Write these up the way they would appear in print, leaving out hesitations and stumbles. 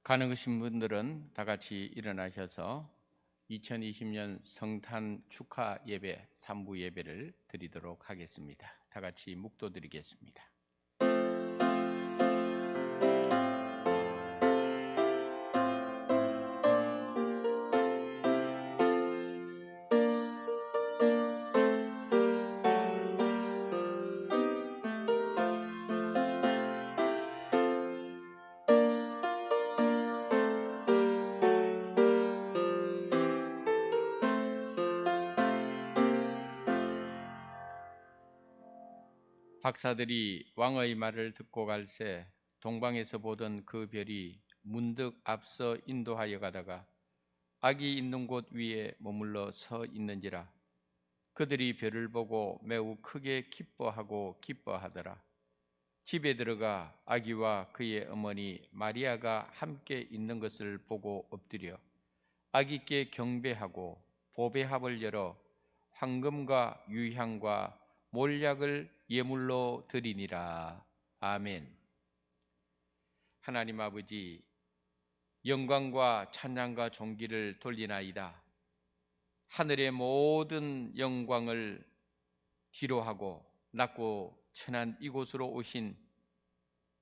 가능하신 분들은 다 같이 일어나셔서 2020년 성탄 축하 예배 3부 예배를 드리도록 하겠습니다. 다 같이 묵도드리겠습니다. 박사들이 왕의 말을 듣고 갈새 동방에서 보던 그 별이 문득 앞서 인도하여 가다가 아기 있는 곳 위에 머물러 서 있는지라. 그들이 별을 보고 매우 크게 기뻐하더라. 집에 들어가 아기와 그의 어머니 마리아가 함께 있는 것을 보고 엎드려 아기께 경배하고 보배합을 열어 황금과 유향과 몰약을 예물로 드리니라. 아멘. 하나님 아버지, 영광과 찬양과 존귀를 돌리나이다. 하늘의 모든 영광을 기로하고 낮고 천한 이곳으로 오신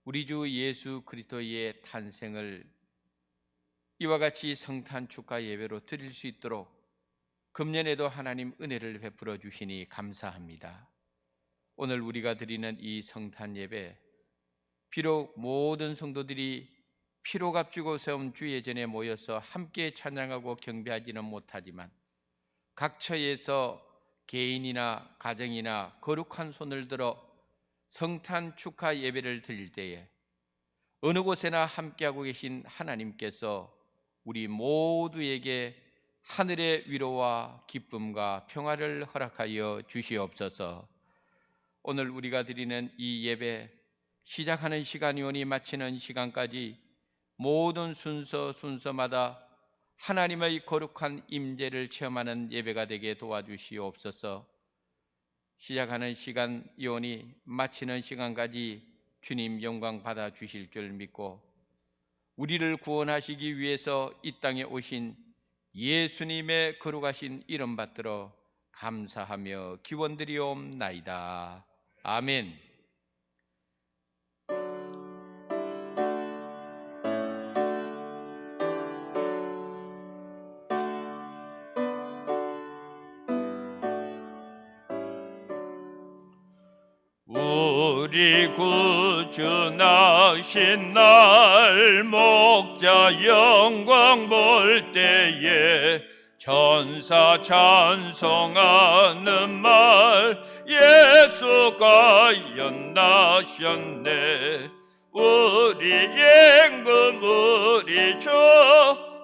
우리 주 예수 그리스도의 탄생을 이와 같이 성탄 축하 예배로 드릴 수 있도록 금년에도 하나님 은혜를 베풀어 주시니 감사합니다. 오늘 우리가 드리는 이 성탄 예배, 비록 모든 성도들이 피로 값주고 세운 주 예전에 모여서 함께 찬양하고 경배하지는 못하지만 각 처에서 개인이나 가정이나 거룩한 손을 들어 성탄 축하 예배를 드릴 때에 어느 곳에나 함께하고 계신 하나님께서 우리 모두에게 하늘의 위로와 기쁨과 평화를 허락하여 주시옵소서. 오늘 우리가 드리는 이 예배, 시작하는 시간이오니 마치는 시간까지 모든 순서마다 하나님의 거룩한 임재를 체험하는 예배가 되게 도와주시옵소서. 시작하는 시간이오니 마치는 시간까지 주님 영광 받아 주실 줄 믿고 우리를 구원하시기 위해서 이 땅에 오신 예수님의 거룩하신 이름 받들어 감사하며 기원드리옵나이다. 아멘. 우리 구주 나신 날 목자 영광 볼 때에 천사 찬송하는 말 예수가 연나셨네. 우리 임금 우리 주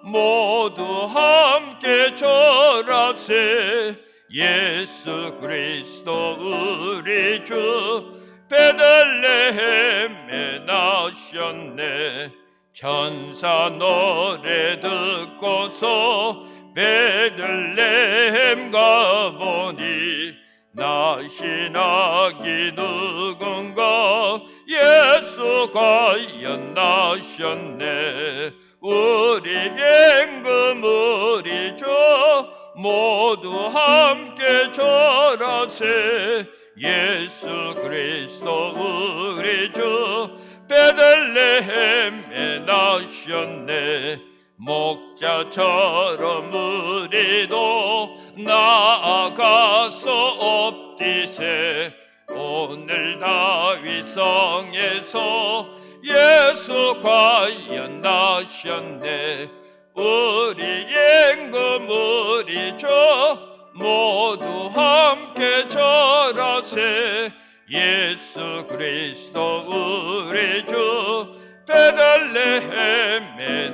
모두 함께 절하세. 예수 그리스도 우리 주 베들레헴에 나셨네. 천사 노래 듣고서 베들레헴 가보니 나신 아기 누군가 예수가 연나셨네. 우리 임금 우리 주 모두 함께 절하세. 예수 그리스도 우리 주 베들레헴에 나셨네. 목자처럼 우리도 나아가서 엎디세. 오늘 다윗 성에서 예수 과연 나셨네. 우리 임금 우리 주 모두 함께 절하세. 예수 그리스도 우리 주 베들레헴에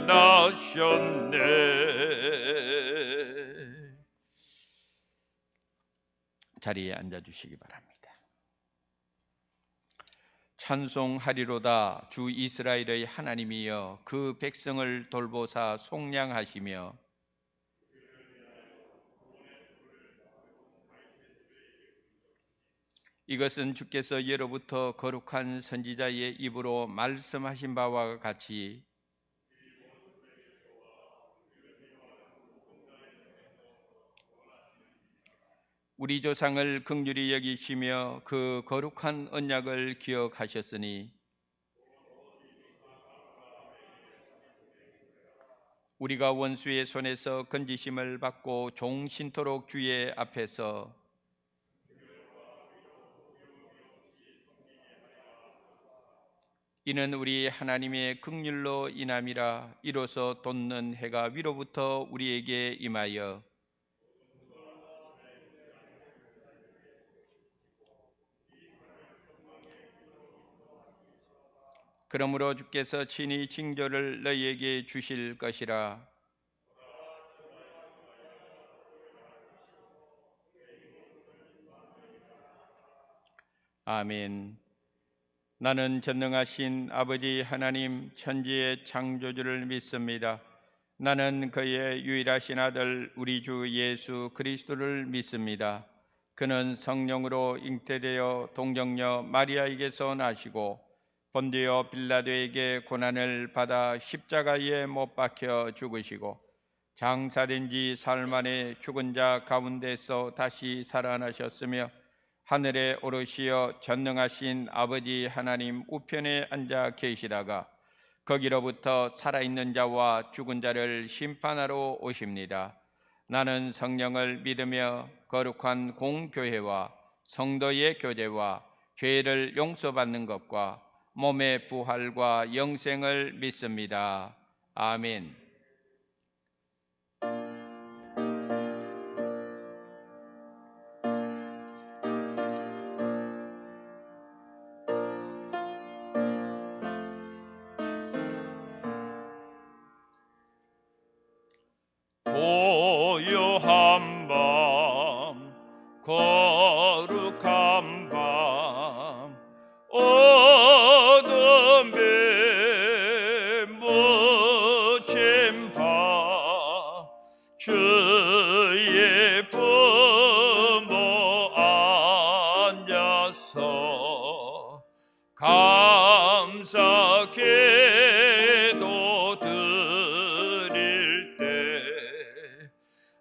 나셨네. 자리에 앉아주시기 바랍니다. 찬송하리로다 주 이스라엘의 하나님이여 그 백성을 돌보사 속량하시며 이것은 주께서 예로부터 거룩한 선지자의 입으로 말씀하신 바와 같이 우리 조상을 긍휼히 여기시며 그 거룩한 언약을 기억하셨으니 우리가 원수의 손에서 건지심을 받고 종신토록 주의 앞에서 이는 우리 하나님의 긍휼로 인함이라. 이로써 돋는 해가 위로부터 우리에게 임하여 그러므로 주께서 친히 징조를 너희에게 주실 것이라. 아멘. 나는 전능하신 아버지 하나님 천지의 창조주를 믿습니다. 나는 그의 유일하신 아들 우리 주 예수 그리스도를 믿습니다. 그는 성령으로 잉태되어 동정녀 마리아에게서 나시고 본디오 빌라도에게 고난을 받아 십자가에 못 박혀 죽으시고 장사된 지 사흘 만에 죽은 자 가운데서 다시 살아나셨으며 하늘에 오르시어 전능하신 아버지 하나님 우편에 앉아 계시다가 거기로부터 살아있는 자와 죽은 자를 심판하러 오십니다. 나는 성령을 믿으며 거룩한 공교회와 성도의 교제와 죄를 용서받는 것과 몸의 부활과 영생을 믿습니다. 아멘. 고요한 밤 거룩한 밤 어둠에 묻힌 밤 주의 품어 앉아서 감사 기도 드릴 때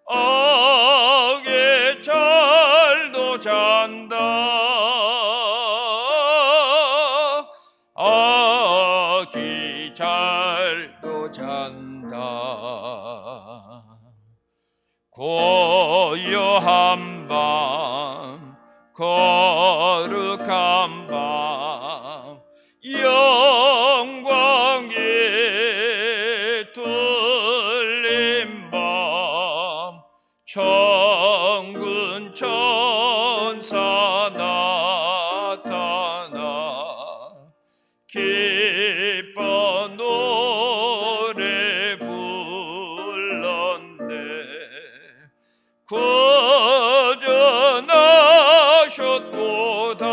아기 잘도 잔다 아기 잘도 잔다 고요한 밤 거룩한 밤 영광이 뚫린 밤 천군 천사 나타나 기뻐 노래 불렀네 구전하셨도다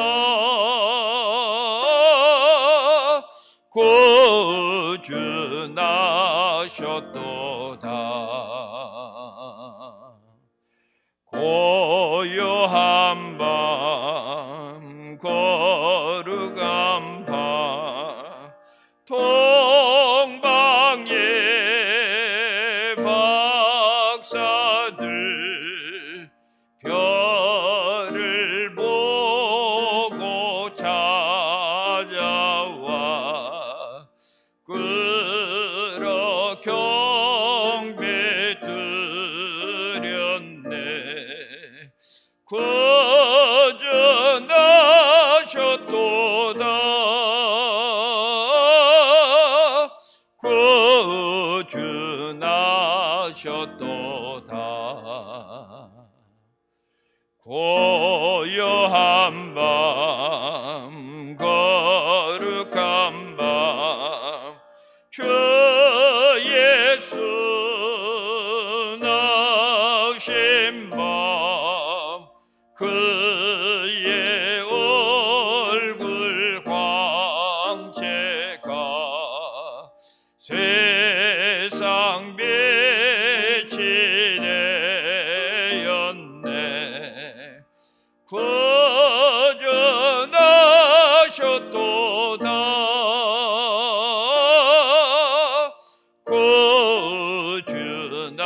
구주나셨도다 고요한 밤 거룩한 밤 동방의 박사들 별을 보고 찾아와 끌어 경배 드렸네 구주나셨도다 구주나셨도다 고요한 밤 거룩한 밤 주 예수 나신 밤 그의 얼굴 광채가 세상 빛이 되었네 구주나셨도다 구주나셨도다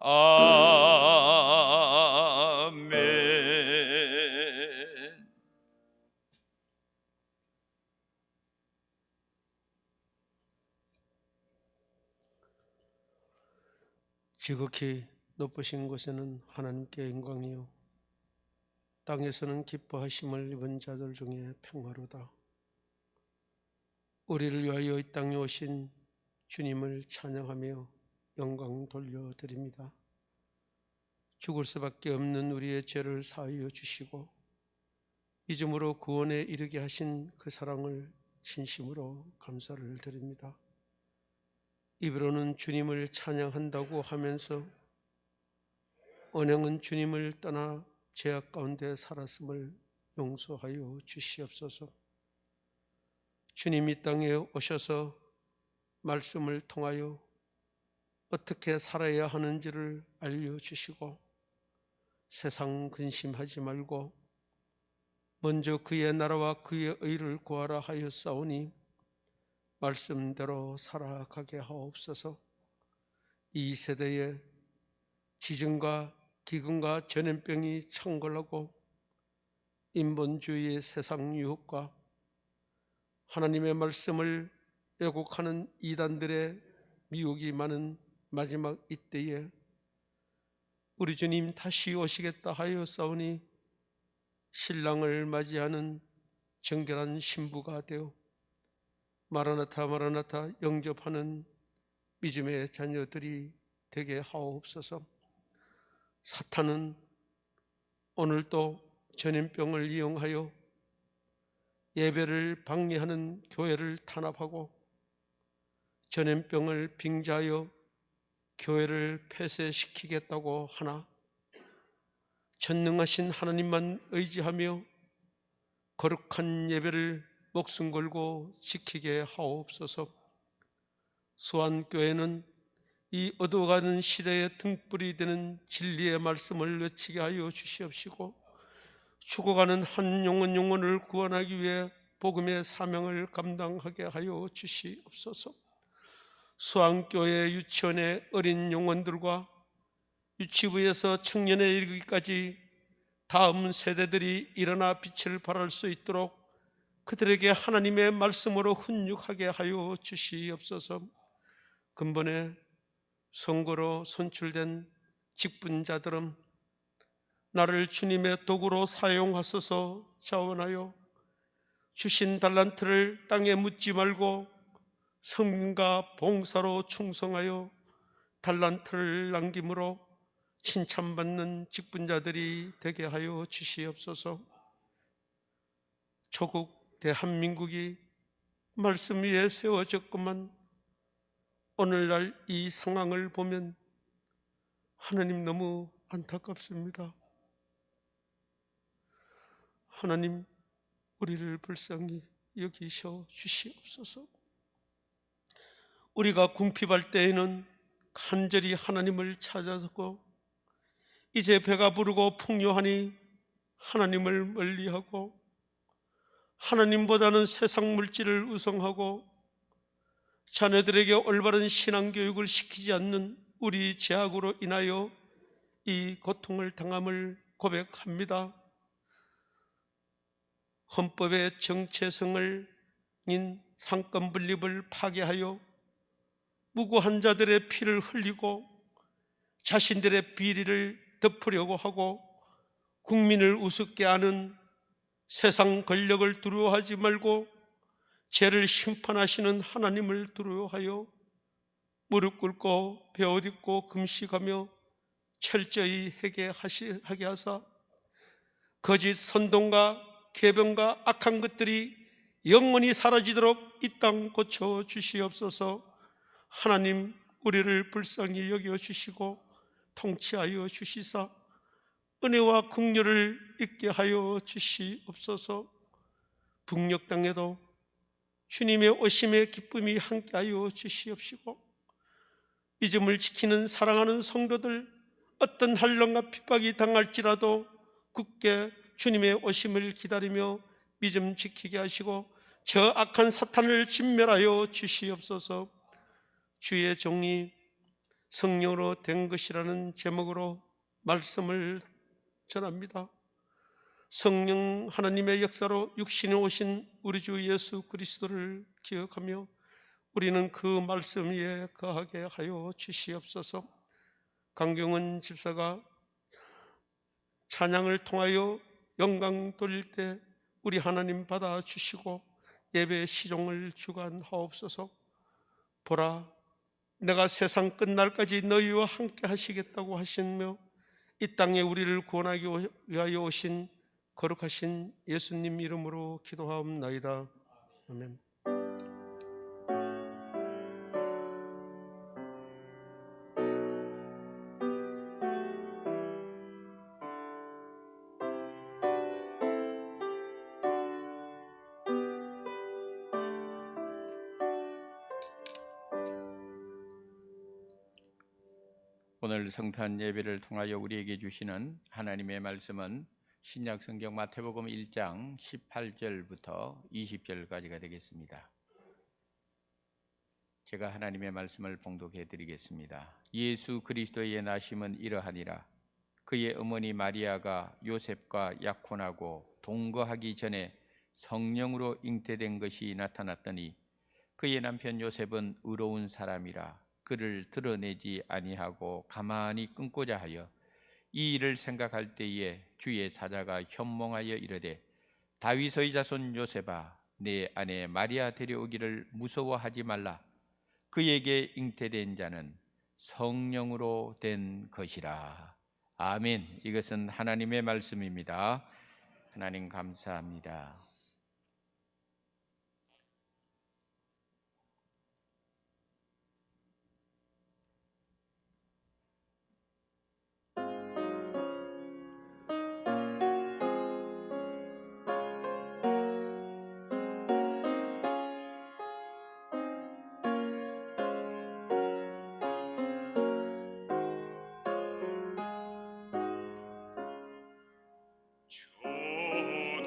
아멘. 지극히 높으신 곳에는 하나님께 영광이요 땅에서는 기뻐하심을 입은 자들 중에 평화로다. 우리를 위하여 이 땅에 오신 주님을 찬양하며 영광 돌려드립니다. 죽을 수밖에 없는 우리의 죄를 사하여 주시고 믿음으로 구원에 이르게 하신 그 사랑을 진심으로 감사를 드립니다. 입으로는 주님을 찬양한다고 하면서 언행은 주님을 떠나 죄악 가운데 살았음을 용서하여 주시옵소서. 주님 이 땅에 오셔서 말씀을 통하여 어떻게 살아야 하는지를 알려주시고 세상 근심하지 말고 먼저 그의 나라와 그의 의를 구하라 하였사오니 말씀대로 살아가게 하옵소서. 이 세대에 지증과 기근과 전염병이 창궐하고 인본주의의 세상 유혹과 하나님의 말씀을 왜곡하는 이단들의 미혹이 많은 마지막 이때에 우리 주님 다시 오시겠다 하였사오니 신랑을 맞이하는 정결한 신부가 되어 마라나타 마라나타 영접하는 믿음의 자녀들이 되게 하옵소서. 사탄은 오늘도 전염병을 이용하여 예배를 방해하는 교회를 탄압하고 전염병을 빙자하여 교회를 폐쇄시키겠다고 하나 전능하신 하나님만 의지하며 거룩한 예배를 목숨 걸고 지키게 하옵소서. 수완교회는 이 어두워가는 시대의 등불이 되는 진리의 말씀을 외치게 하여 주시옵시고 죽어가는 한 영혼을 구원하기 위해 복음의 사명을 감당하게 하여 주시옵소서. 수완교회 유치원의 어린 영혼들과 유치부에서 청년에 이르기까지 다음 세대들이 일어나 빛을 발할 수 있도록 그들에게 하나님의 말씀으로 훈육하게 하여 주시옵소서. 근본에 선거로 선출된 직분자들은 나를 주님의 도구로 사용하소서 자원하여 주신 달란트를 땅에 묻지 말고 성민과 봉사로 충성하여 달란트를 남김으로 칭찬받는 직분자들이 되게 하여 주시옵소서. 조국 대한민국이 말씀 위에 세워졌구만. 오늘날 이 상황을 보면 하나님 너무 안타깝습니다. 하나님 우리를 불쌍히 여기셔 주시옵소서. 우리가 궁핍할 때에는 간절히 하나님을 찾아듣고 이제 배가 부르고 풍요하니 하나님을 멀리하고 하나님보다는 세상 물질을 우선하고 자녀들에게 올바른 신앙교육을 시키지 않는 우리 죄악으로 인하여 이 고통을 당함을 고백합니다. 헌법의 정체성을 인 상권 분립을 파괴하여 무고한 자들의 피를 흘리고 자신들의 비리를 덮으려고 하고 국민을 우습게 하는 세상 권력을 두려워하지 말고 죄를 심판하시는 하나님을 두려워하여 무릎 꿇고 베어딛고 금식하며 철저히 회개하게 하사 거짓 선동과 계병과 악한 것들이 영원히 사라지도록 이 땅 고쳐 주시옵소서. 하나님 우리를 불쌍히 여겨 주시고 통치하여 주시사 은혜와 긍휼을 있게 하여 주시옵소서. 북녘 땅에도 주님의 오심의 기쁨이 함께하여 주시옵시고 믿음을 지키는 사랑하는 성도들 어떤 한란과 핍박이 당할지라도 굳게 주님의 오심을 기다리며 믿음 지키게 하시고 저 악한 사탄을 진멸하여 주시옵소서. 주의 종이 성령으로 된 것이라는 제목으로 말씀을 전합니다. 성령 하나님의 역사로 육신에 오신 우리 주 예수 그리스도를 기억하며 우리는 그 말씀 위에 거하게 하여 주시옵소서. 강경은 집사가 찬양을 통하여 영광 돌릴 때 우리 하나님 받아주시고 예배 시종을 주관하옵소서. 보라, 내가 세상 끝날까지 너희와 함께 하시겠다고 하시며 이 땅에 우리를 구원하기 위하여 오신 거룩하신 예수님 이름으로 기도하옵나이다. 아멘. 오늘 성탄 예배를 통하여 우리에게 주시는 하나님의 말씀은 신약 성경 마태복음 1장 18절부터 20절까지가 되겠습니다. 제가 하나님의 말씀을 봉독해 드리겠습니다. 예수 그리스도의 나심은 이러하니라. 그의 어머니 마리아가 요셉과 약혼하고 동거하기 전에 성령으로 잉태된 것이 나타났더니 그의 남편 요셉은 의로운 사람이라 그를 드러내지 아니하고 가만히 끊고자 하여 이 일을 생각할 때에 주의 사자가 현몽하여 이르되 다윗의 자손 요셉아 내 아내 마리아 데려오기를 무서워하지 말라. 그에게 잉태된 자는 성령으로 된 것이라. 아멘. 이것은 하나님의 말씀입니다. 하나님 감사합니다. 주는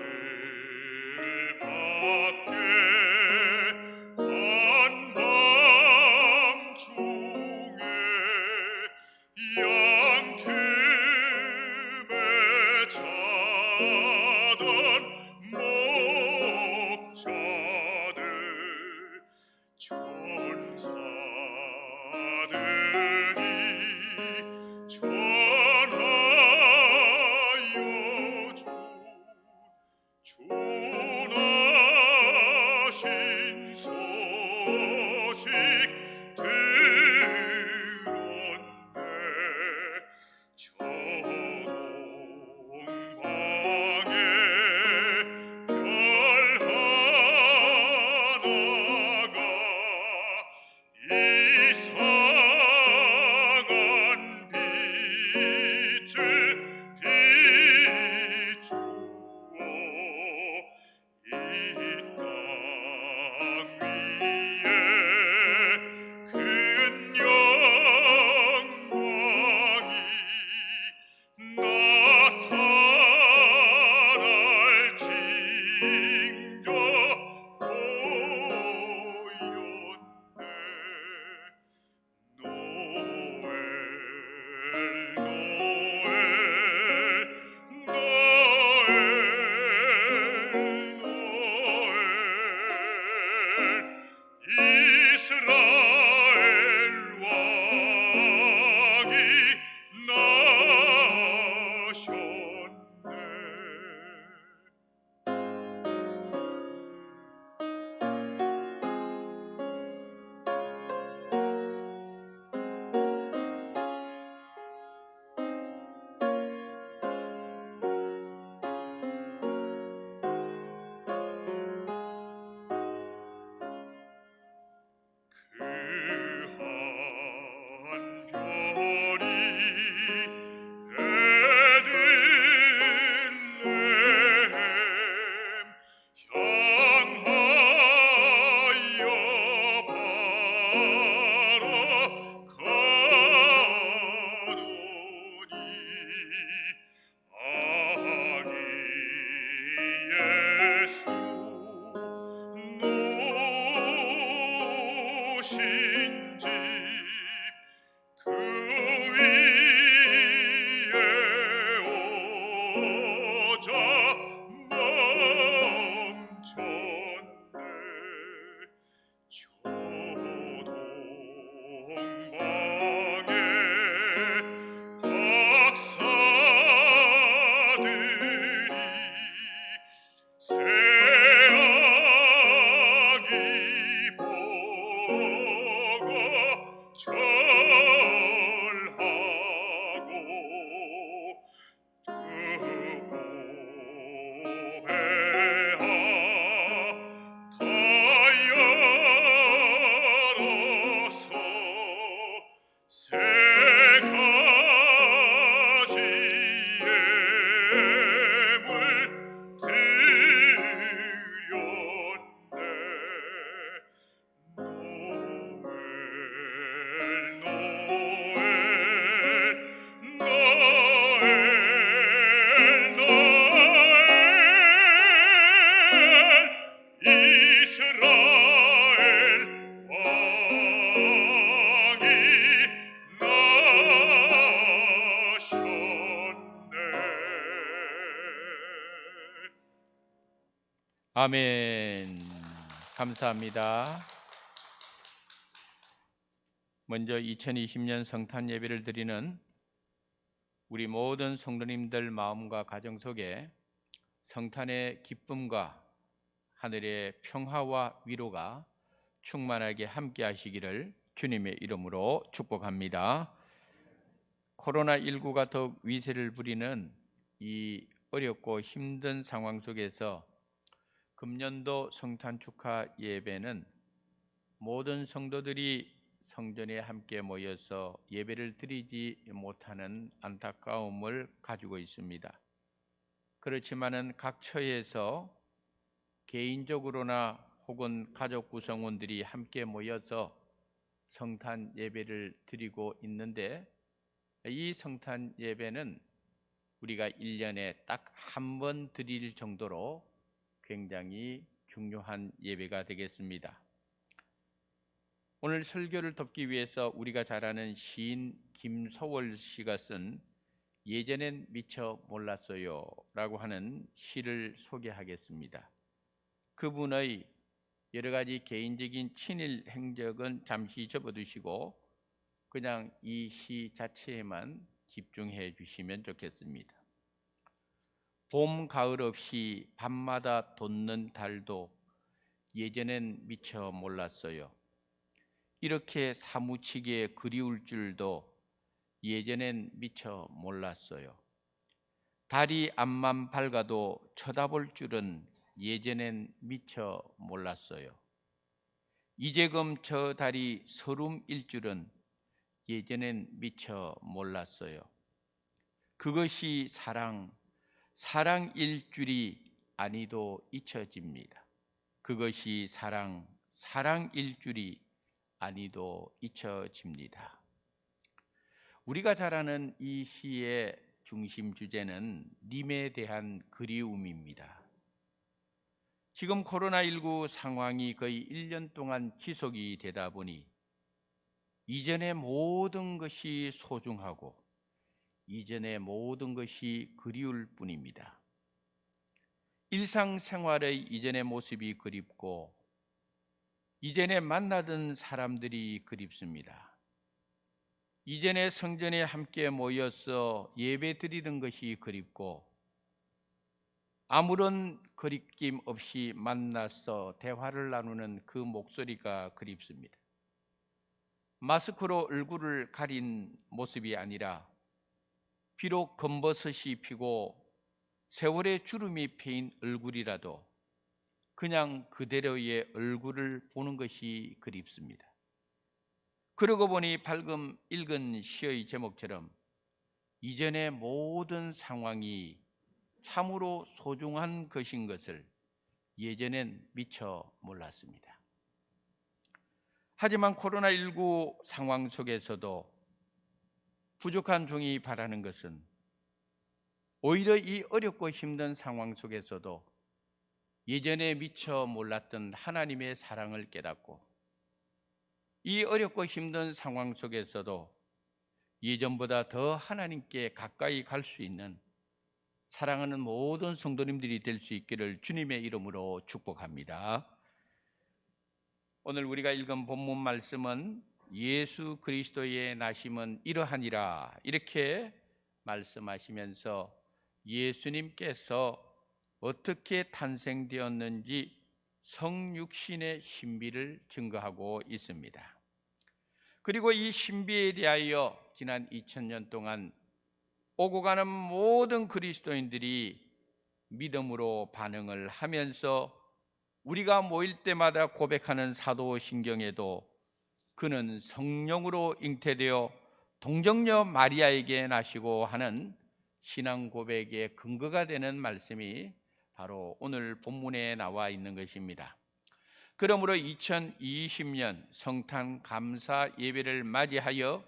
아멘. 감사합니다. 먼저 2020년 성탄 예배를 드리는 우리 모든 성도님들 마음과 가정 속에 성탄의 기쁨과 하늘의 평화와 위로가 충만하게 함께 하시기를 주님의 이름으로 축복합니다. 코로나19가 더욱 위세를 부리는 이 어렵고 힘든 상황 속에서 금년도 성탄 축하 예배는 모든 성도들이 성전에 함께 모여서 예배를 드리지 못하는 안타까움을 가지고 있습니다. 그렇지만은 각 처에서 개인적으로나 혹은 가족 구성원들이 함께 모여서 성탄 예배를 드리고 있는데, 이 성탄 예배는 우리가 1년에 딱 한 번 드릴 정도로 굉장히 중요한 예배가 되겠습니다. 오늘 설교를 돕기 위해서 우리가 잘 아는 시인 김소월 씨가 쓴 예전엔 미처 몰랐어요 라고 하는 시를 소개하겠습니다. 그분의 여러 가지 개인적인 친일 행적은 잠시 접어두시고 그냥 이 시 자체에만 집중해 주시면 좋겠습니다. 봄, 가을 없이 밤마다 돋는 달도 예전엔 미처 몰랐어요. 이렇게 사무치게 그리울 줄도 예전엔 미처 몰랐어요. 달이 앞만 밝아도 쳐다볼 줄은 예전엔 미처 몰랐어요. 이제금 저 달이 서름일 줄은 예전엔 미처 몰랐어요. 그것이 사랑일 줄이 아니도 잊혀집니다. 그것이 사랑일 줄이 아니도 잊혀집니다. 우리가 잘 아는 이 시의 중심 주제는 님에 대한 그리움입니다. 지금 코로나19 상황이 거의 1년 동안 지속이 되다 보니 이전의 모든 것이 소중하고 이전의 모든 것이 그리울 뿐입니다. 일상생활의 이전의 모습이 그립고 이전에 만나던 사람들이 그립습니다. 이전에 성전에 함께 모여서 예배 드리는 것이 그립고 아무런 거리낌 없이 만나서 대화를 나누는 그 목소리가 그립습니다. 마스크로 얼굴을 가린 모습이 아니라 비록 검버섯이 피고 세월의 주름이 패인 얼굴이라도 그냥 그대로의 얼굴을 보는 것이 그립습니다. 그러고 보니 밝은 읽은 시의 제목처럼 이전의 모든 상황이 참으로 소중한 것인 것을 예전엔 미처 몰랐습니다. 하지만 코로나19 상황 속에서도 부족한 종이 바라는 것은 오히려 이 어렵고 힘든 상황 속에서도 예전에 미처 몰랐던 하나님의 사랑을 깨닫고 이 어렵고 힘든 상황 속에서도 예전보다 더 하나님께 가까이 갈 수 있는 사랑하는 모든 성도님들이 될 수 있기를 주님의 이름으로 축복합니다. 오늘 우리가 읽은 본문 말씀은 예수 그리스도의 나심은 이러하니라 이렇게 말씀하시면서 예수님께서 어떻게 탄생되었는지 성육신의 신비를 증거하고 있습니다. 그리고 이 신비에 대하여 지난 2000년 동안 오고 가는 모든 그리스도인들이 믿음으로 반응을 하면서 우리가 모일 때마다 고백하는 사도신경에도 그는 성령으로 잉태되어 동정녀 마리아에게 나시고 하는 신앙 고백의 근거가 되는 말씀이 바로 오늘 본문에 나와 있는 것입니다. 그러므로 2020년 성탄 감사 예배를 맞이하여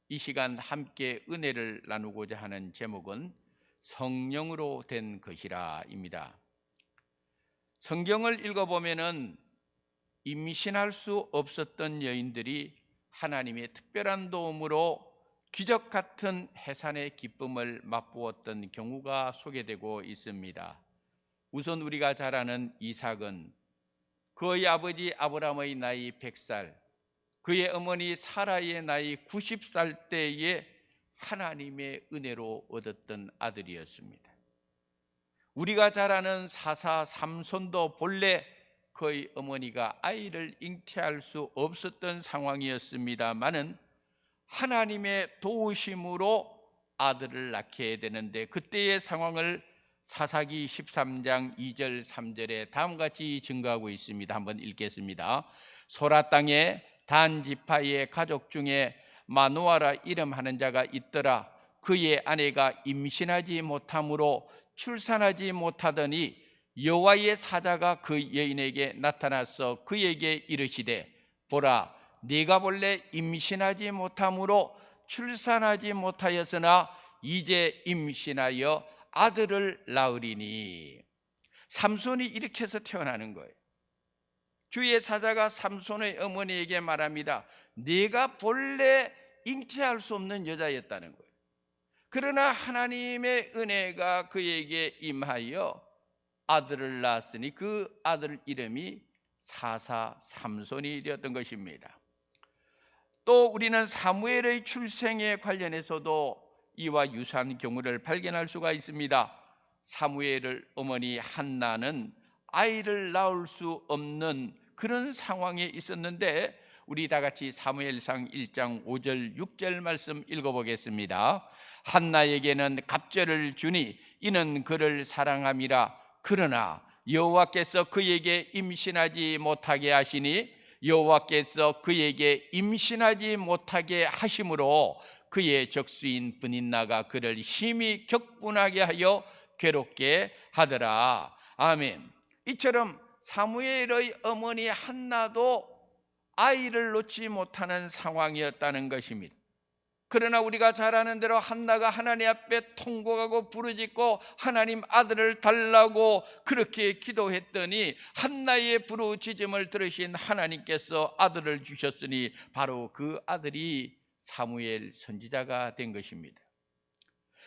이 시간 함께 은혜를 나누고자 하는 제목은 성령으로 된 것이라입니다. 성경을 읽어보면은 임신할 수 없었던 여인들이 하나님의 특별한 도움으로 기적 같은 해산의 기쁨을 맛보았던 경우가 소개되고 있습니다. 우선 우리가 잘 아는 이삭은 그의 아버지 아브라함의 나이 100살, 그의 어머니 사라의 나이 90살 때에 하나님의 은혜로 얻었던 아들이었습니다. 우리가 잘 아는 사사 삼손도 본래 그의 어머니가 아이를 잉태할 수 없었던 상황이었습니다마는 하나님의 도우심으로 아들을 낳게 되는데, 그때의 상황을 사사기 13장 2절 3절에 다음과 같이 증거하고 있습니다. 한번 읽겠습니다. 소라 땅에 단 지파의 가족 중에 마노아라 이름하는 자가 있더라. 그의 아내가 임신하지 못함으로 출산하지 못하더니 여호와의 사자가 그 여인에게 나타나서 그에게 이르시되, 보라, 네가 본래 임신하지 못함으로 출산하지 못하였으나 이제 임신하여 아들을 낳으리니. 삼손이 이렇게 해서 태어나는 거예요. 주의 사자가 삼손의 어머니에게 말합니다. 네가 본래 잉태할 수 없는 여자였다는 거예요. 그러나 하나님의 은혜가 그에게 임하여 아들을 낳았으니 그 아들 이름이 사사 삼손이 되었던 것입니다. 또 우리는 사무엘의 출생에 관련해서도 이와 유사한 경우를 발견할 수가 있습니다. 사무엘의 어머니 한나는 아이를 낳을 수 없는 그런 상황에 있었는데, 우리 다 같이 사무엘상 1장 5절 6절 말씀 읽어보겠습니다. 한나에게는 갑절을 주니 이는 그를 사랑함이라. 그러나 여호와께서 그에게 임신하지 못하게 하시니 여호와께서 그에게 임신하지 못하게 하심으로 그의 적수인 브닌나가 그를 심히 격분하게 하여 괴롭게 하더라. 아멘. 이처럼 사무엘의 어머니 한나도 아이를 놓지 못하는 상황이었다는 것입니다. 그러나 우리가 잘 아는 대로 한나가 하나님 앞에 통곡하고 부르짖고 하나님 아들을 달라고 그렇게 기도했더니 한나의 부르짖음을 들으신 하나님께서 아들을 주셨으니 바로 그 아들이 사무엘 선지자가 된 것입니다.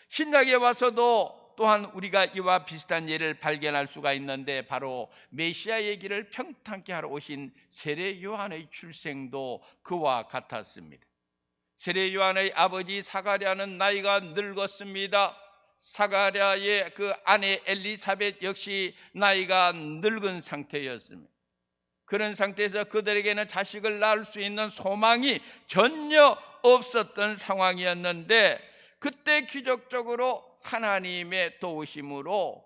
신약에 와서도 또한 우리가 이와 비슷한 예를 발견할 수가 있는데, 바로 메시아의 길을 평탄케 하러 오신 세례 요한의 출생도 그와 같았습니다. 세례 요한의 아버지 사가랴는 나이가 늙었습니다. 사가랴의 그 아내 엘리사벳 역시 나이가 늙은 상태였습니다. 그런 상태에서 그들에게는 자식을 낳을 수 있는 소망이 전혀 없었던 상황이었는데, 그때 기적적으로 하나님의 도우심으로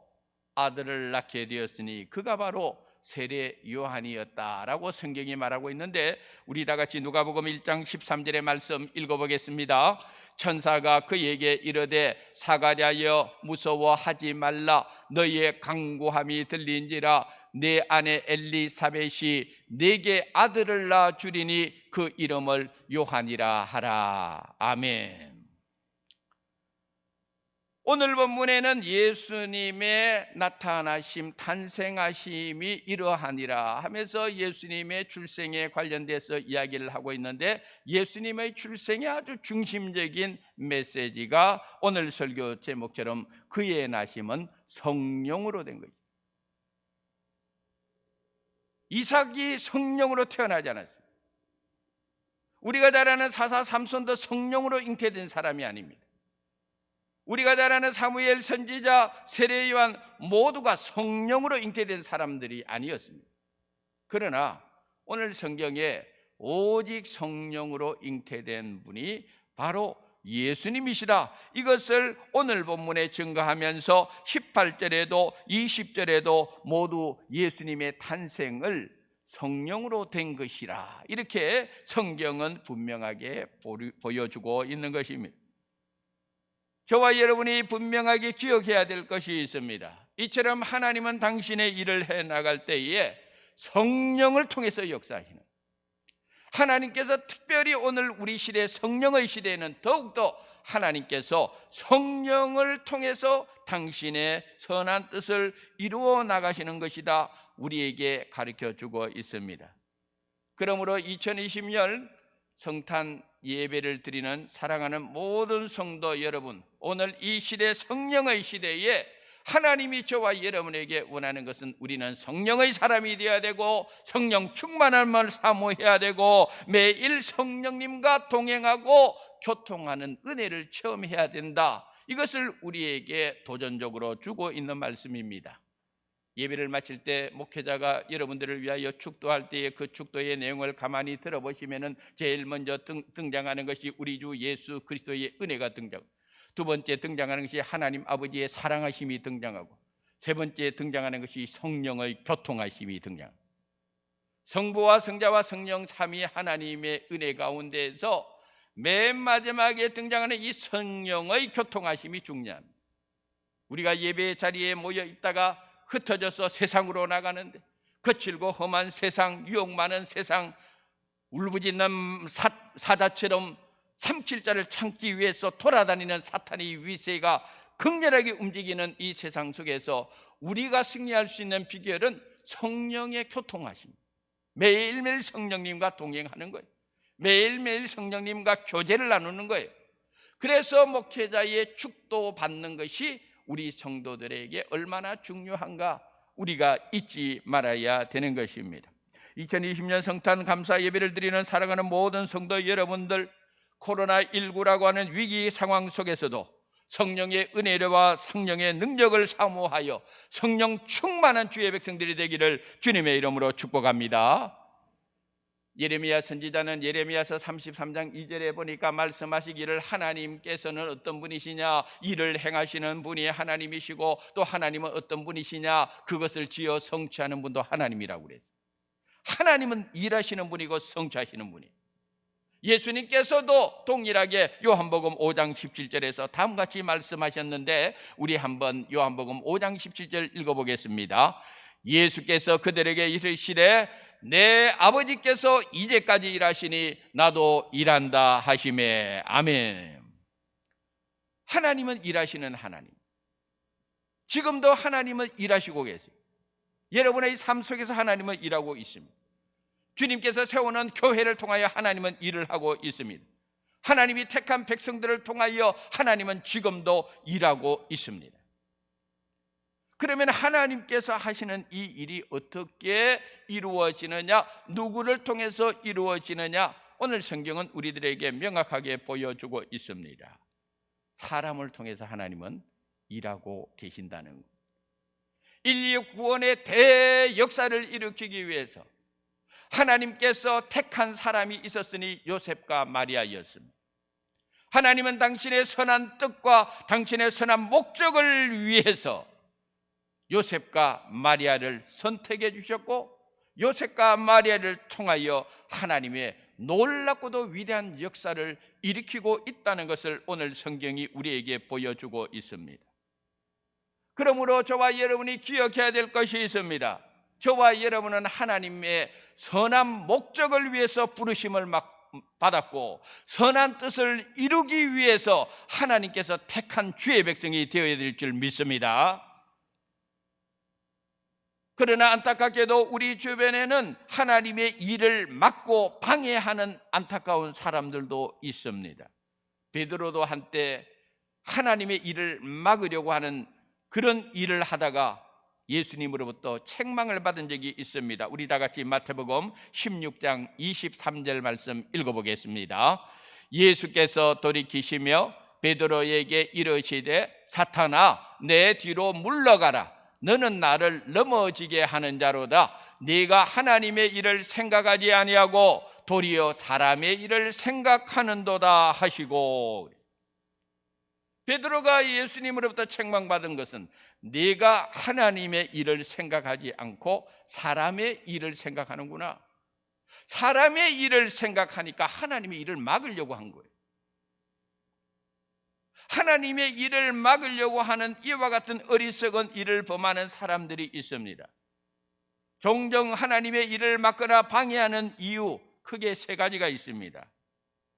아들을 낳게 되었으니 그가 바로 세례 요한이었다라고 성경이 말하고 있는데, 우리 다 같이 누가복음 1장 13절의 말씀 읽어보겠습니다. 천사가 그에게 이르되 사가랴여 무서워하지 말라. 너희의 간구함이 들린지라. 내 아내 엘리사벳이 네게 아들을 낳아 주리니 그 이름을 요한이라 하라. 아멘. 오늘 본문에는 예수님의 나타나심, 탄생하심이 이러하니라 하면서 예수님의 출생에 관련돼서 이야기를 하고 있는데, 예수님의 출생의 아주 중심적인 메시지가 오늘 설교 제목처럼 그의 나심은 성령으로 된 거죠. 이삭이 성령으로 태어나지 않았습니다. 우리가 잘 아는 사사 삼손도 성령으로 잉태된 사람이 아닙니다. 우리가 잘 아는 사무엘 선지자, 세례 요한 모두가 성령으로 잉태된 사람들이 아니었습니다. 그러나 오늘 성경에 오직 성령으로 잉태된 분이 바로 예수님이시다, 이것을 오늘 본문에 증거하면서 18절에도 20절에도 모두 예수님의 탄생을 성령으로 된 것이라, 이렇게 성경은 분명하게 보여주고 있는 것입니다. 저와 여러분이 분명하게 기억해야 될 것이 있습니다. 이처럼 하나님은 당신의 일을 해나갈 때에 성령을 통해서 역사하시는, 하나님께서 특별히 오늘 우리 시대, 성령의 시대에는 더욱더 하나님께서 성령을 통해서 당신의 선한 뜻을 이루어 나가시는 것이다, 우리에게 가르쳐주고 있습니다. 그러므로 2020년 성탄 예배를 드리는 사랑하는 모든 성도 여러분, 오늘 이 시대, 성령의 시대에 하나님이 저와 여러분에게 원하는 것은 우리는 성령의 사람이 되어야 되고 성령 충만함을 사모해야 되고 매일 성령님과 동행하고 교통하는 은혜를 체험해야 된다. 이것을 우리에게 도전적으로 주고 있는 말씀입니다. 예배를 마칠 때 목회자가 여러분들을 위하여 축도할 때에 그 축도의 내용을 가만히 들어보시면 제일 먼저 등장하는 것이 우리 주 예수 그리스도의 은혜가 등장하고, 두 번째 등장하는 것이 하나님 아버지의 사랑하심이 등장하고, 세 번째 등장하는 것이 성령의 교통하심이 등장합니다. 성부와 성자와 성령 삼위 하나님의 은혜 가운데에서 맨 마지막에 등장하는 이 성령의 교통하심이 중요합니다. 우리가 예배 자리에 모여 있다가 흩어져서 세상으로 나가는데 거칠고 험한 세상, 유혹 많은 세상, 울부짖는 사자처럼 삼킬자를 참기 위해서 돌아다니는 사탄의 위세가 극렬하게 움직이는 이 세상 속에서 우리가 승리할 수 있는 비결은 성령의 교통하심, 매일매일 성령님과 동행하는 거예요. 매일매일 성령님과 교제를 나누는 거예요. 그래서 목회자의 축도 받는 것이 우리 성도들에게 얼마나 중요한가 우리가 잊지 말아야 되는 것입니다. 2020년 성탄 감사 예배를 드리는 사랑하는 모든 성도 여러분들, 코로나19라고 하는 위기 상황 속에서도 성령의 은혜와 성령의 능력을 사모하여 성령 충만한 주의 백성들이 되기를 주님의 이름으로 축복합니다. 예레미야 선지자는 예레미야서 33장 2절에 보니까 말씀하시기를 하나님께서는 어떤 분이시냐, 일을 행하시는 분이 하나님이시고 또 하나님은 어떤 분이시냐, 그것을 지어 성취하는 분도 하나님이라고 그랬어요. 하나님은 일하시는 분이고 성취하시는 분이에요. 예수님께서도 동일하게 요한복음 5장 17절에서 다음같이 말씀하셨는데 우리 한번 요한복음 5장 17절 읽어보겠습니다. 예수께서 그들에게 이르시되 내 아버지께서 이제까지 일하시니 나도 일한다 하시매. 아멘. 하나님은 일하시는 하나님, 지금도 하나님은 일하시고 계세요. 여러분의 삶 속에서 하나님은 일하고 있습니다. 주님께서 세우는 교회를 통하여 하나님은 일을 하고 있습니다. 하나님이 택한 백성들을 통하여 하나님은 지금도 일하고 있습니다. 그러면 하나님께서 하시는 이 일이 어떻게 이루어지느냐, 누구를 통해서 이루어지느냐, 오늘 성경은 우리들에게 명확하게 보여주고 있습니다. 사람을 통해서 하나님은 일하고 계신다는 것. 인류 구원의 대역사를 일으키기 위해서 하나님께서 택한 사람이 있었으니 요셉과 마리아였습니다. 하나님은 당신의 선한 뜻과 당신의 선한 목적을 위해서 요셉과 마리아를 선택해 주셨고, 요셉과 마리아를 통하여 하나님의 놀랍고도 위대한 역사를 일으키고 있다는 것을 오늘 성경이 우리에게 보여주고 있습니다. 그러므로 저와 여러분이 기억해야 될 것이 있습니다. 저와 여러분은 하나님의 선한 목적을 위해서 부르심을 받았고 선한 뜻을 이루기 위해서 하나님께서 택한 주의 백성이 되어야 될 줄 믿습니다. 그러나 안타깝게도 우리 주변에는 하나님의 일을 막고 방해하는 안타까운 사람들도 있습니다. 베드로도 한때 하나님의 일을 막으려고 하는 그런 일을 하다가 예수님으로부터 책망을 받은 적이 있습니다. 우리 다 같이 마태복음 16장 23절 말씀 읽어보겠습니다. 예수께서 돌이키시며 베드로에게 이르시되 사탄아 내 뒤로 물러가라. 너는 나를 넘어지게 하는 자로다. 네가 하나님의 일을 생각하지 아니하고 도리어 사람의 일을 생각하는도다 하시고, 베드로가 예수님으로부터 책망받은 것은 네가 하나님의 일을 생각하지 않고 사람의 일을 생각하는구나. 사람의 일을 생각하니까 하나님의 일을 막으려고 한 거예요. 하나님의 일을 막으려고 하는 이와 같은 어리석은 일을 범하는 사람들이 있습니다. 종종 하나님의 일을 막거나 방해하는 이유 크게 세 가지가 있습니다.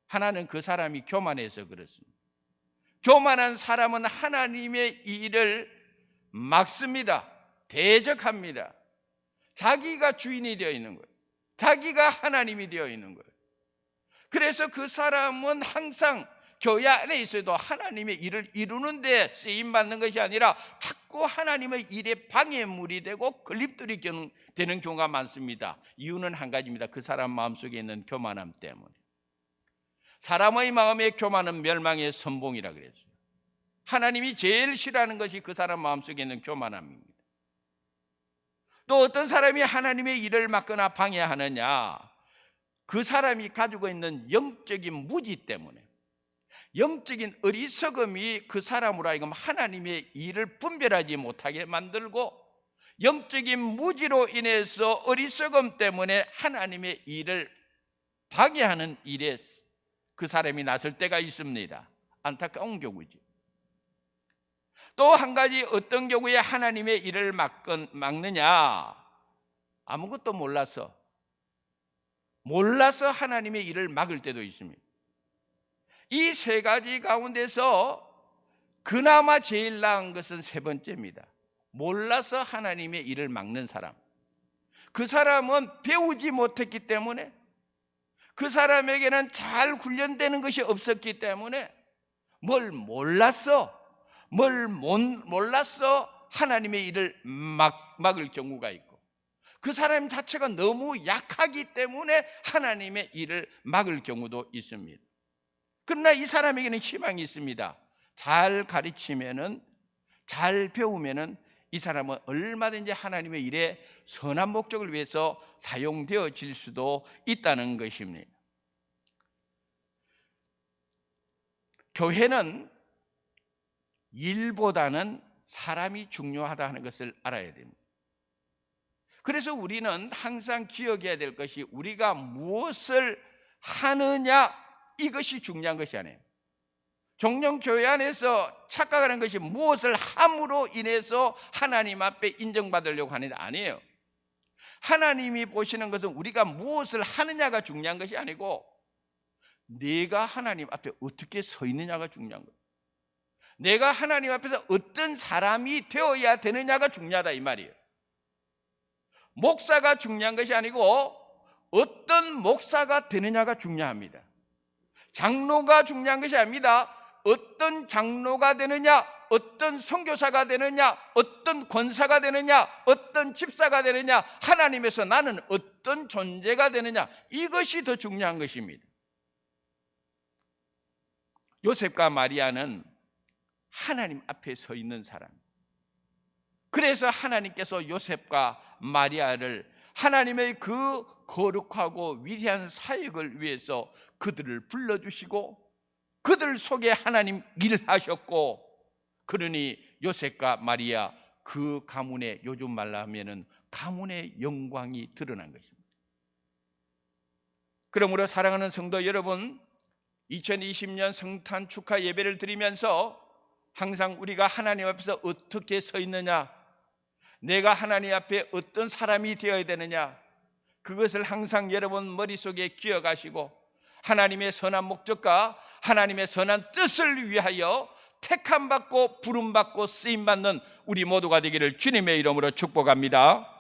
하나는 그 사람이 교만해서 그렇습니다. 교만한 사람은 하나님의 일을 막습니다. 대적합니다. 자기가 주인이 되어 있는 거예요. 자기가 하나님이 되어 있는 거예요. 그래서 그 사람은 항상 교회 안에 있어도 하나님의 일을 이루는 데 쓰임받는 것이 아니라 자꾸 자꾸 하나님의 일에 방해물이 되고 걸림돌이 되는 경우가 많습니다. 이유는 한 가지입니다. 그 사람 마음속에 있는 교만함 때문에. 사람의 마음의 교만은 멸망의 선봉이라 그랬어요. 하나님이 제일 싫어하는 것이 그 사람 마음속에 있는 교만함입니다. 또 어떤 사람이 하나님의 일을 막거나 방해하느냐, 그 사람이 가지고 있는 영적인 무지 때문에, 영적인 어리석음이 그 사람으로 하여금 하나님의 일을 분별하지 못하게 만들고, 영적인 무지로 인해서 어리석음 때문에 하나님의 일을 방해하는 일에 그 사람이 나설 때가 있습니다. 안타까운 경우죠. 또 한 가지, 어떤 경우에 하나님의 일을 막느냐, 아무것도 몰라서 하나님의 일을 막을 때도 있습니다. 이 세 가지 가운데서 그나마 제일 나은 것은 세 번째입니다. 몰라서 하나님의 일을 막는 사람. 그 사람은 배우지 못했기 때문에, 그 사람에게는 잘 훈련되는 것이 없었기 때문에 뭘 몰라서 하나님의 일을 막을 경우가 있고, 그 사람 자체가 너무 약하기 때문에 하나님의 일을 막을 경우도 있습니다. 그러나 이 사람에게는 희망이 있습니다. 잘 가르치면은, 잘 배우면은 이 사람은 얼마든지 하나님의 일에 선한 목적을 위해서 사용되어질 수도 있다는 것입니다. 교회는 일보다는 사람이 중요하다 하는 것을 알아야 됩니다. 그래서 우리는 항상 기억해야 될 것이, 우리가 무엇을 하느냐, 이것이 중요한 것이 아니에요. 종종 교회 안에서 착각하는 것이 무엇을 함으로 인해서 하나님 앞에 인정받으려고 하는 게 아니에요. 하나님이 보시는 것은 우리가 무엇을 하느냐가 중요한 것이 아니고, 내가 하나님 앞에 어떻게 서 있느냐가 중요한 거예요. 내가 하나님 앞에서 어떤 사람이 되어야 되느냐가 중요하다, 이 말이에요. 목사가 중요한 것이 아니고 어떤 목사가 되느냐가 중요합니다. 장로가 중요한 것이 아닙니다. 어떤 장로가 되느냐, 어떤 선교사가 되느냐, 어떤 권사가 되느냐, 어떤 집사가 되느냐, 하나님에서 나는 어떤 존재가 되느냐, 이것이 더 중요한 것입니다. 요셉과 마리아는 하나님 앞에 서 있는 사람. 그래서 하나님께서 요셉과 마리아를 하나님의 그 거룩하고 위대한 사역을 위해서 그들을 불러주시고, 그들 속에 하나님 일하셨고, 그러니 요셉과 마리아 그 가문에, 요즘 말로 하면은 가문의 영광이 드러난 것입니다. 그러므로 사랑하는 성도 여러분, 2020년 성탄 축하 예배를 드리면서 항상 우리가 하나님 앞에서 어떻게 서 있느냐, 내가 하나님 앞에 어떤 사람이 되어야 되느냐, 그것을 항상 여러분 머릿속에 기억하시고, 하나님의 선한 목적과 하나님의 선한 뜻을 위하여 택함받고 부름받고 쓰임받는 우리 모두가 되기를 주님의 이름으로 축복합니다.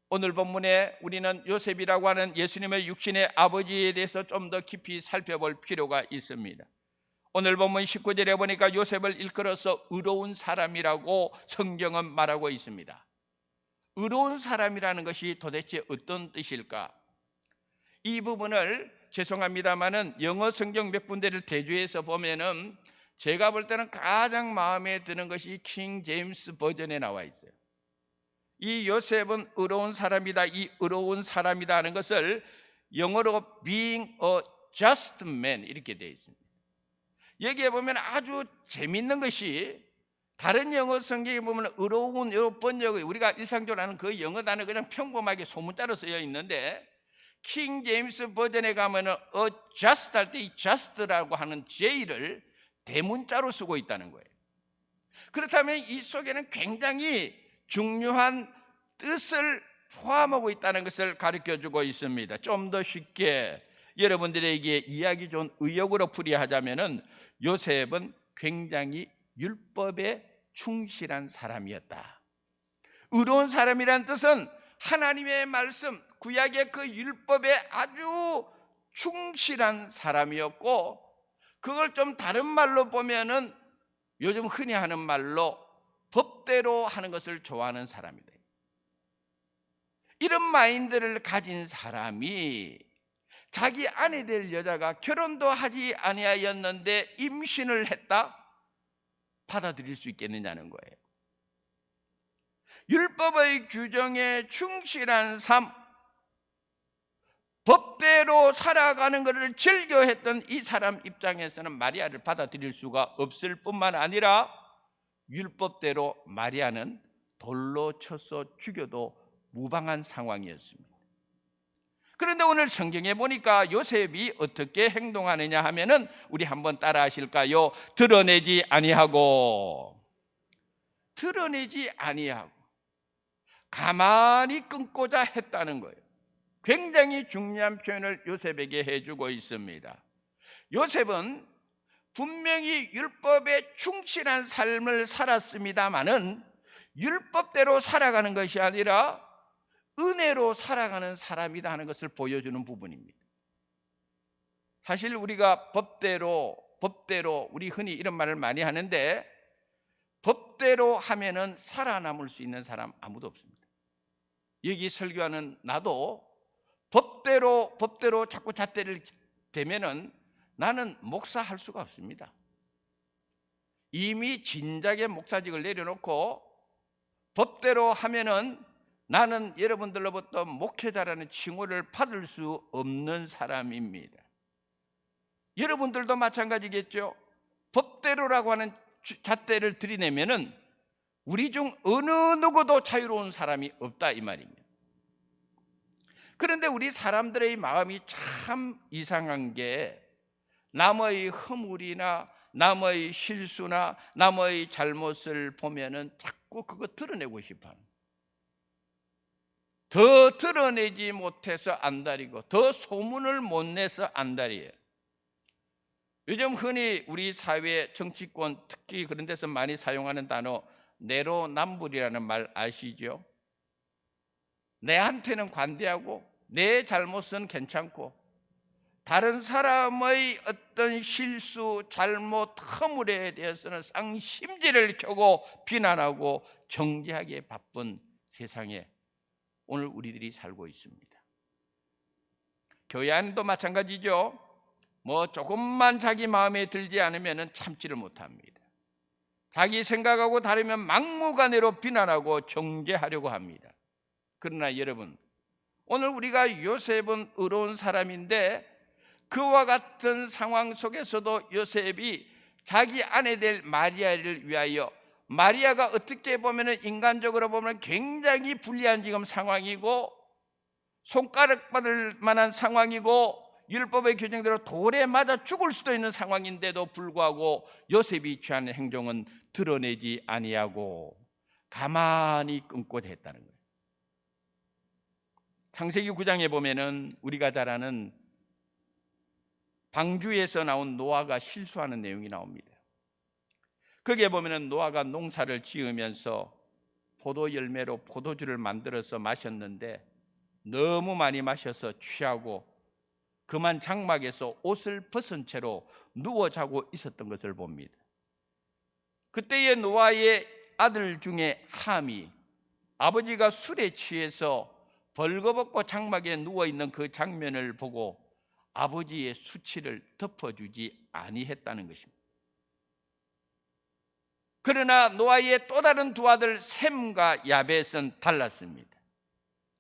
오늘 본문에 우리는 요셉이라고 하는 예수님의 육신의 아버지에 대해서 좀 더 깊이 살펴볼 필요가 있습니다. 오늘 본문 19절에 보니까 요셉을 일컬어서 의로운 사람이라고 성경은 말하고 있습니다. 의로운 사람이라는 것이 도대체 어떤 뜻일까? 이 부분을 죄송합니다마는 영어 성경 몇 군데를 대조해서 보면은 제가 볼 때는 가장 마음에 드는 것이 킹 제임스 버전에 나와 있어요. 이 요셉은 의로운 사람이다, 이 의로운 사람이다 하는 것을 영어로 being a just man 이렇게 되어 있습니다. 여기에 보면 아주 재밌는 것이, 다른 영어 성경에 보면 의로운 요 번역이 우리가 일상적으로 하는 그 영어 단어 그냥 평범하게 소문자로 쓰여 있는데, 킹 제임스 버전에 가면은 just 할 때 이 just라고 하는 J를 대문자로 쓰고 있다는 거예요. 그렇다면 이 속에는 굉장히 중요한 뜻을 포함하고 있다는 것을 가르쳐주고 있습니다. 좀 더 쉽게 여러분들에게 이야기 좋은 의역으로 풀이하자면은 요셉은 굉장히 율법에 충실한 사람이었다. 의로운 사람이란 뜻은 하나님의 말씀, 구약의 그 율법에 아주 충실한 사람이었고, 그걸 좀 다른 말로 보면은 요즘 흔히 하는 말로 법대로 하는 것을 좋아하는 사람이다. 이런 마인드를 가진 사람이 자기 아내 될 여자가 결혼도 하지 아니하였는데 임신을 했다? 받아들일 수 있겠느냐는 거예요. 율법의 규정에 충실한 삶, 법대로 살아가는 것을 즐겨했던 이 사람 입장에서는 마리아를 받아들일 수가 없을 뿐만 아니라 율법대로 마리아는 돌로 쳐서 죽여도 무방한 상황이었습니다. 그런데 오늘 성경에 보니까 요셉이 어떻게 행동하느냐 하면은 우리 한번 따라 하실까요? 드러내지 아니하고 가만히 끊고자 했다는 거예요. 굉장히 중요한 표현을 요셉에게 해주고 있습니다. 요셉은 분명히 율법에 충실한 삶을 살았습니다마는 율법대로 살아가는 것이 아니라 은혜로 살아가는 사람이다 하는 것을 보여주는 부분입니다. 사실 우리가 법대로 우리 흔히 이런 말을 많이 하는데 법대로 하면은 살아남을 수 있는 사람 아무도 없습니다. 여기 설교하는 나도 법대로 자꾸 잣대를 대면은 나는 목사할 수가 없습니다. 이미 진작에 목사직을 내려놓고 법대로 하면은 나는 여러분들로부터 목회자라는 칭호를 받을 수 없는 사람입니다. 여러분들도 마찬가지겠죠. 법대로라고 하는 잣대를 들이내면은 우리 중 어느 누구도 자유로운 사람이 없다 이 말입니다. 그런데 우리 사람들의 마음이 참 이상한 게 남의 허물이나 남의 실수나 남의 잘못을 보면은 자꾸 그거 드러내고 싶어하는, 더 드러내지 못해서 안달이고 더 소문을 못 내서 안달이에요. 요즘 흔히 우리 사회 정치권 특히 그런 데서 많이 사용하는 단어 내로남불이라는 말 아시죠? 내한테는 관대하고 내 잘못은 괜찮고 다른 사람의 어떤 실수, 잘못, 허물에 대해서는 쌍심지를 켜고 비난하고 정죄하기에 바쁜 세상에 오늘 우리들이 살고 있습니다. 교회 안도 마찬가지죠. 조금만 자기 마음에 들지 않으면 참지를 못합니다. 자기 생각하고 다르면 막무가내로 비난하고 정죄하려고 합니다. 그러나 여러분, 오늘 우리가 요셉은 의로운 사람인데 그와 같은 상황 속에서도 요셉이 자기 아내 될 마리아를 위하여, 마리아가 어떻게 보면 인간적으로 보면 굉장히 불리한 지금 상황이고 손가락 받을 만한 상황이고 율법의 규정대로 돌에 맞아 죽을 수도 있는 상황인데도 불구하고 요셉이 취한 행동은 드러내지 아니하고 가만히 끊고자 했다는 거예요. 창세기 9장에 보면은 우리가 잘 아는 방주에서 나온 노아가 실수하는 내용이 나옵니다. 거기에 보면은 노아가 농사를 지으면서 포도 열매로 포도주를 만들어서 마셨는데 너무 많이 마셔서 취하고 그만 장막에서 옷을 벗은 채로 누워 자고 있었던 것을 봅니다. 그때의 노아의 아들 중에 함이 아버지가 술에 취해서 벌거벗고 장막에 누워있는 그 장면을 보고 아버지의 수치를 덮어주지 아니했다는 것입니다. 그러나 노아의 또 다른 두 아들 셈과 야벳은 달랐습니다.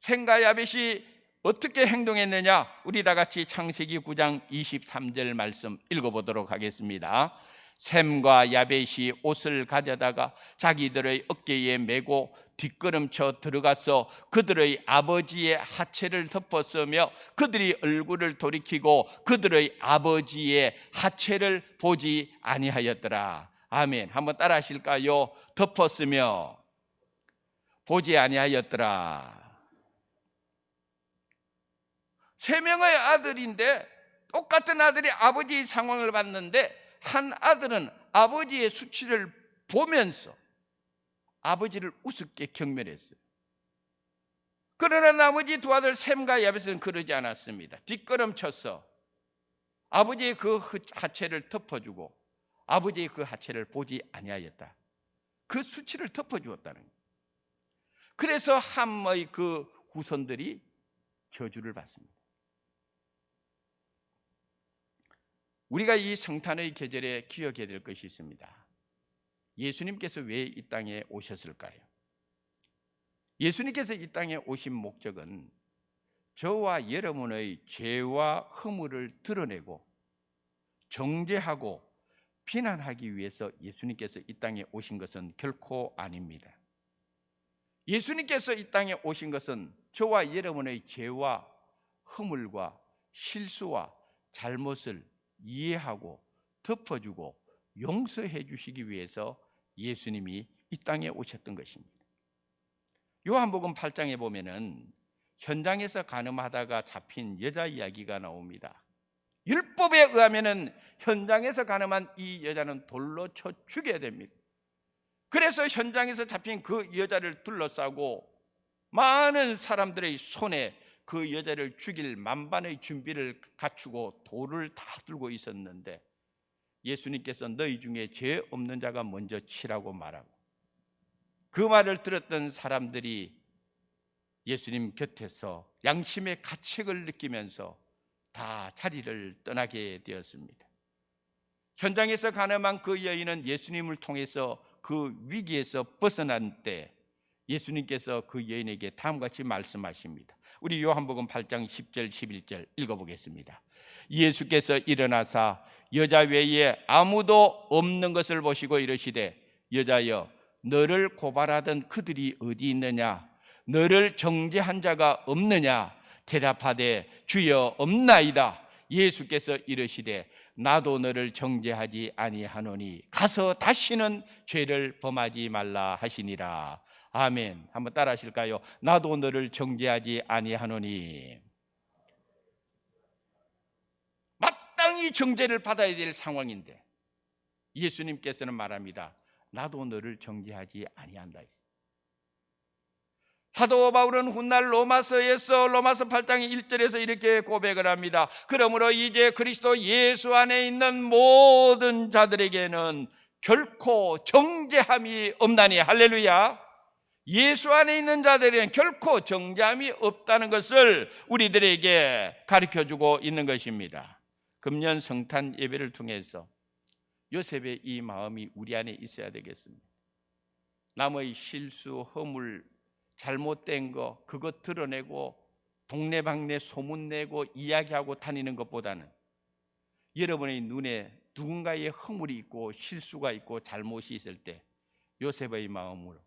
셈과 야벳이 어떻게 행동했느냐? 우리 다 같이 창세기 9장 23절 말씀 읽어보도록 하겠습니다. 셈과 야벳이 옷을 가져다가 자기들의 어깨에 메고 뒷걸음쳐 들어가서 그들의 아버지의 하체를 덮었으며 그들이 얼굴을 돌이키고 그들의 아버지의 하체를 보지 아니하였더라. 아멘. 한번 따라 하실까요? 덮었으며 보지 아니하였더라. 세 명의 아들인데 똑같은 아들이 아버지의 상황을 봤는데 한 아들은 아버지의 수치를 보면서 아버지를 우습게 경멸했어요. 그러나 나머지 두 아들 셈과 야벳은 그러지 않았습니다. 뒷걸음쳐서 아버지의 그 하체를 덮어주고 아버지의 그 하체를 보지 아니하였다. 그 수치를 덮어주었다는 거예요. 그래서 함의 그 후손들이 저주를 받습니다. 우리가 이 성탄의 계절에 기억해야 될 것이 있습니다. 예수님께서 왜 이 땅에 오셨을까요? 예수님께서 이 땅에 오신 목적은 저와 여러분의 죄와 허물을 드러내고 정죄하고 비난하기 위해서 예수님께서 이 땅에 오신 것은 결코 아닙니다. 예수님께서 이 땅에 오신 것은 저와 여러분의 죄와 허물과 실수와 잘못을 이해하고 덮어주고 용서해 주시기 위해서 예수님이 이 땅에 오셨던 것입니다. 요한복음 8장에 보면은 현장에서 간음하다가 잡힌 여자 이야기가 나옵니다. 율법에 의하면은 현장에서 간음한 이 여자는 돌로 쳐 죽여야 됩니다. 그래서 현장에서 잡힌 그 여자를 둘러싸고 많은 사람들의 손에 그 여자를 죽일 만반의 준비를 갖추고 돌을 다 들고 있었는데 예수님께서 너희 중에 죄 없는 자가 먼저 치라고 말하고 그 말을 들었던 사람들이 예수님 곁에서 양심의 가책을 느끼면서 다 자리를 떠나게 되었습니다. 현장에서 간음한 그 여인은 예수님을 통해서 그 위기에서 벗어난 때 예수님께서 그 여인에게 다음과 같이 말씀하십니다. 우리 요한복음 8장 10절 11절 읽어보겠습니다. 예수께서 일어나사 여자 외에 아무도 없는 것을 보시고 이르시되 여자여 너를 고발하던 그들이 어디 있느냐? 너를 정죄한 자가 없느냐? 대답하되 주여 없나이다. 예수께서 이르시되 나도 너를 정죄하지 아니하노니 가서 다시는 죄를 범하지 말라 하시니라. 아멘. 한번 따라 하실까요? 나도 너를 정죄하지 아니하노니. 마땅히 정죄를 받아야 될 상황인데 예수님께서는 말합니다. 나도 너를 정죄하지 아니한다. 사도 바울은 훗날 로마서에서 로마서 8장 1절에서 이렇게 고백을 합니다. 그러므로 이제 그리스도 예수 안에 있는 모든 자들에게는 결코 정죄함이 없나니. 할렐루야. 예수 안에 있는 자들에게는 결코 정죄함이 없다는 것을 우리들에게 가르쳐주고 있는 것입니다. 금년 성탄 예배를 통해서 요셉의 이 마음이 우리 안에 있어야 되겠습니다. 남의 실수, 허물, 잘못된 거 그거 드러내고 동네방네 소문내고 이야기하고 다니는 것보다는 여러분의 눈에 누군가의 허물이 있고 실수가 있고 잘못이 있을 때 요셉의 마음으로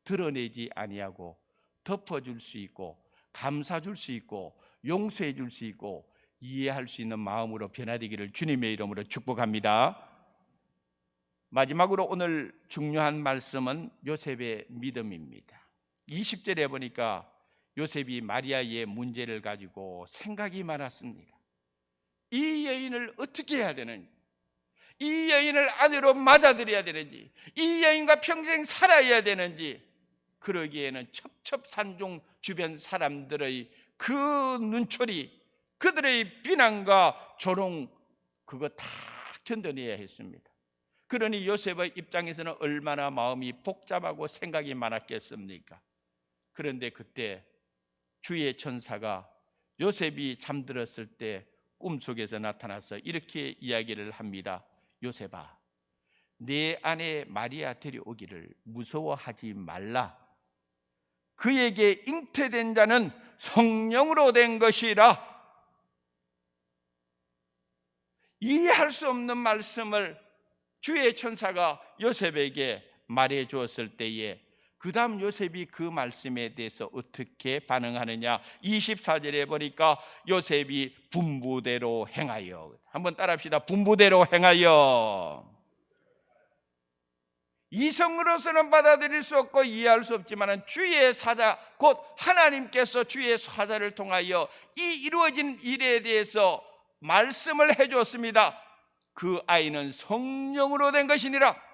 드러내지 아니하고 덮어줄 수 있고 감사줄 수 있고 용서해 줄 수 있고 이해할 수 있는 마음으로 변화되기를 주님의 이름으로 축복합니다. 마지막으로 오늘 중요한 말씀은 요셉의 믿음입니다. 20절에 보니까 요셉이 마리아의 문제를 가지고 생각이 많았습니다. 이 여인을 어떻게 해야 되는지, 이 여인을 아내로 맞아들여야 되는지, 이 여인과 평생 살아야 되는지, 그러기에는 첩첩산중 주변 사람들의 그 눈초리, 그들의 비난과 조롱 그거 다 견뎌내야 했습니다. 그러니 요셉의 입장에서는 얼마나 마음이 복잡하고 생각이 많았겠습니까? 그런데 그때 주의 천사가 요셉이 잠들었을 때 꿈속에서 나타나서 이렇게 이야기를 합니다. 요셉아, 내 아내 마리아 데려오기를 무서워하지 말라. 그에게 잉태된 자는 성령으로 된 것이라. 이해할 수 없는 말씀을 주의 천사가 요셉에게 말해 주었을 때에 그 다음 요셉이 그 말씀에 대해서 어떻게 반응하느냐. 24절에 보니까 요셉이 분부대로 행하여. 한번 따라합시다. 분부대로 행하여. 이성으로서는 받아들일 수 없고 이해할 수 없지만 주의 사자 곧 하나님께서 주의 사자를 통하여 이 이루어진 일에 대해서 말씀을 해주었습니다. 그 아이는 성령으로 된 것이니라.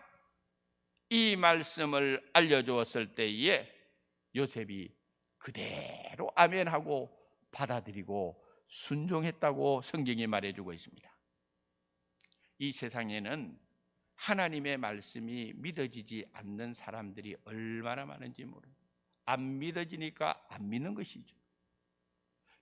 이 말씀을 알려주었을 때에 요셉이 그대로 아멘하고 받아들이고 순종했다고 성경이 말해주고 있습니다. 이 세상에는 하나님의 말씀이 믿어지지 않는 사람들이 얼마나 많은지 모릅니다. 안 믿어지니까 안 믿는 것이죠.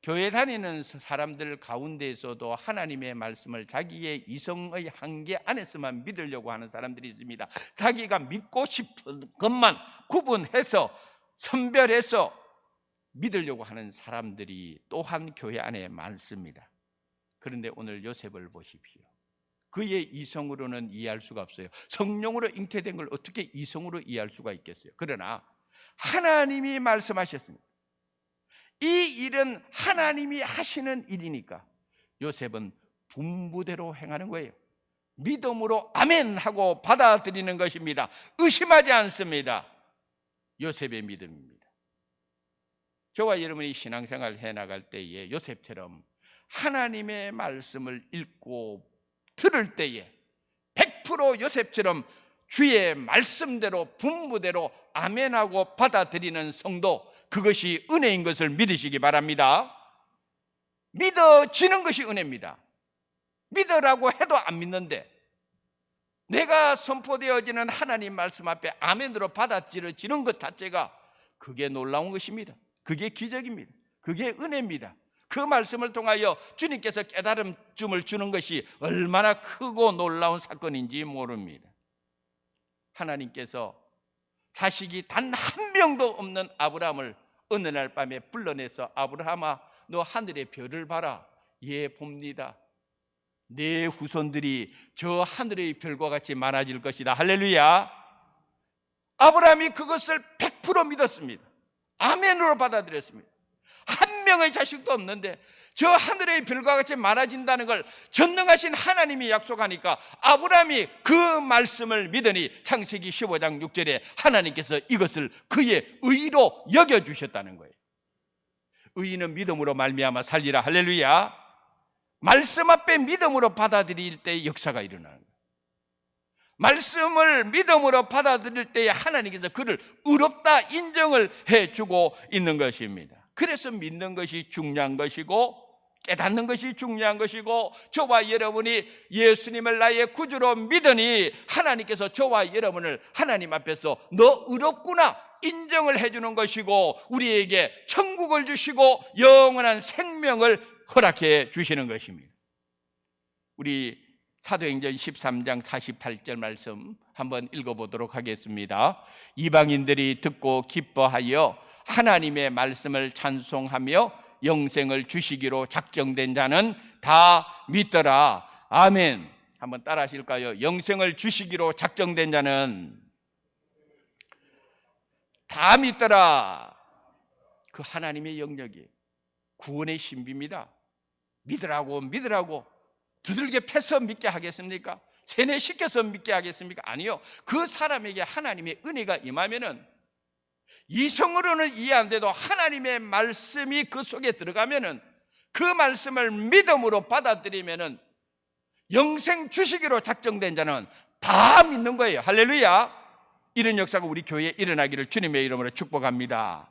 교회 다니는 사람들 가운데에서도 하나님의 말씀을 자기의 이성의 한계 안에서만 믿으려고 하는 사람들이 있습니다. 자기가 믿고 싶은 것만 구분해서 선별해서 믿으려고 하는 사람들이 또한 교회 안에 많습니다. 그런데 오늘 요셉을 보십시오. 그의 이성으로는 이해할 수가 없어요. 성령으로 잉태된 걸 어떻게 이성으로 이해할 수가 있겠어요? 그러나 하나님이 말씀하셨습니다. 이 일은 하나님이 하시는 일이니까 요셉은 분부대로 행하는 거예요. 믿음으로 아멘 하고 받아들이는 것입니다. 의심하지 않습니다. 요셉의 믿음입니다. 저와 여러분이 신앙생활 해나갈 때에 요셉처럼 하나님의 말씀을 읽고 들을 때에 100% 요셉처럼 주의 말씀대로 분부대로 아멘하고 받아들이는 성도, 그것이 은혜인 것을 믿으시기 바랍니다. 믿어지는 것이 은혜입니다. 믿으라고 해도 안 믿는데 내가 선포되어지는 하나님 말씀 앞에 아멘으로 받아들여지는 것 자체가 그게 놀라운 것입니다. 그게 기적입니다. 그게 은혜입니다. 그 말씀을 통하여 주님께서 깨달음을 주는 것이 얼마나 크고 놀라운 사건인지 모릅니다. 하나님께서 자식이 단 한 명도 없는 아브라함을 어느 날 밤에 불러내서 아브라함아, 너 하늘의 별을 봐라. 예, 봅니다. 내 후손들이 저 하늘의 별과 같이 많아질 것이다. 할렐루야. 아브라함이 그것을 100% 믿었습니다. 아멘으로 받아들였습니다. 한 명의 자식도 없는데 저 하늘의 별과 같이 많아진다는 걸 전능하신 하나님이 약속하니까 아브라함이 그 말씀을 믿으니 창세기 15장 6절에 하나님께서 이것을 그의 의로 여겨주셨다는 거예요. 의인은 믿음으로 말미암아 살리라. 할렐루야. 말씀 앞에 믿음으로 받아들일 때 역사가 일어나는 거예요. 말씀을 믿음으로 받아들일 때에 하나님께서 그를 의롭다 인정을 해주고 있는 것입니다. 그래서 믿는 것이 중요한 것이고 깨닫는 것이 중요한 것이고, 저와 여러분이 예수님을 나의 구주로 믿으니 하나님께서 저와 여러분을 하나님 앞에서 너 의롭구나 인정을 해주는 것이고, 우리에게 천국을 주시고 영원한 생명을 허락해 주시는 것입니다. 우리 사도행전 13장 48절 말씀 한번 읽어보도록 하겠습니다. 이방인들이 듣고 기뻐하여 하나님의 말씀을 찬송하며 영생을 주시기로 작정된 자는 다 믿더라. 아멘. 한번 따라 하실까요? 영생을 주시기로 작정된 자는 다 믿더라. 그 하나님의 영역이 구원의 신비입니다. 믿으라고 두들겨 패서 믿게 하겠습니까? 세뇌시켜서 믿게 하겠습니까? 아니요. 그 사람에게 하나님의 은혜가 임하면은 이성으로는 이해 안 돼도 하나님의 말씀이 그 속에 들어가면은, 그 말씀을 믿음으로 받아들이면은 영생 주시기로 작정된 자는 다 믿는 거예요. 할렐루야. 이런 역사가 우리 교회에 일어나기를 주님의 이름으로 축복합니다.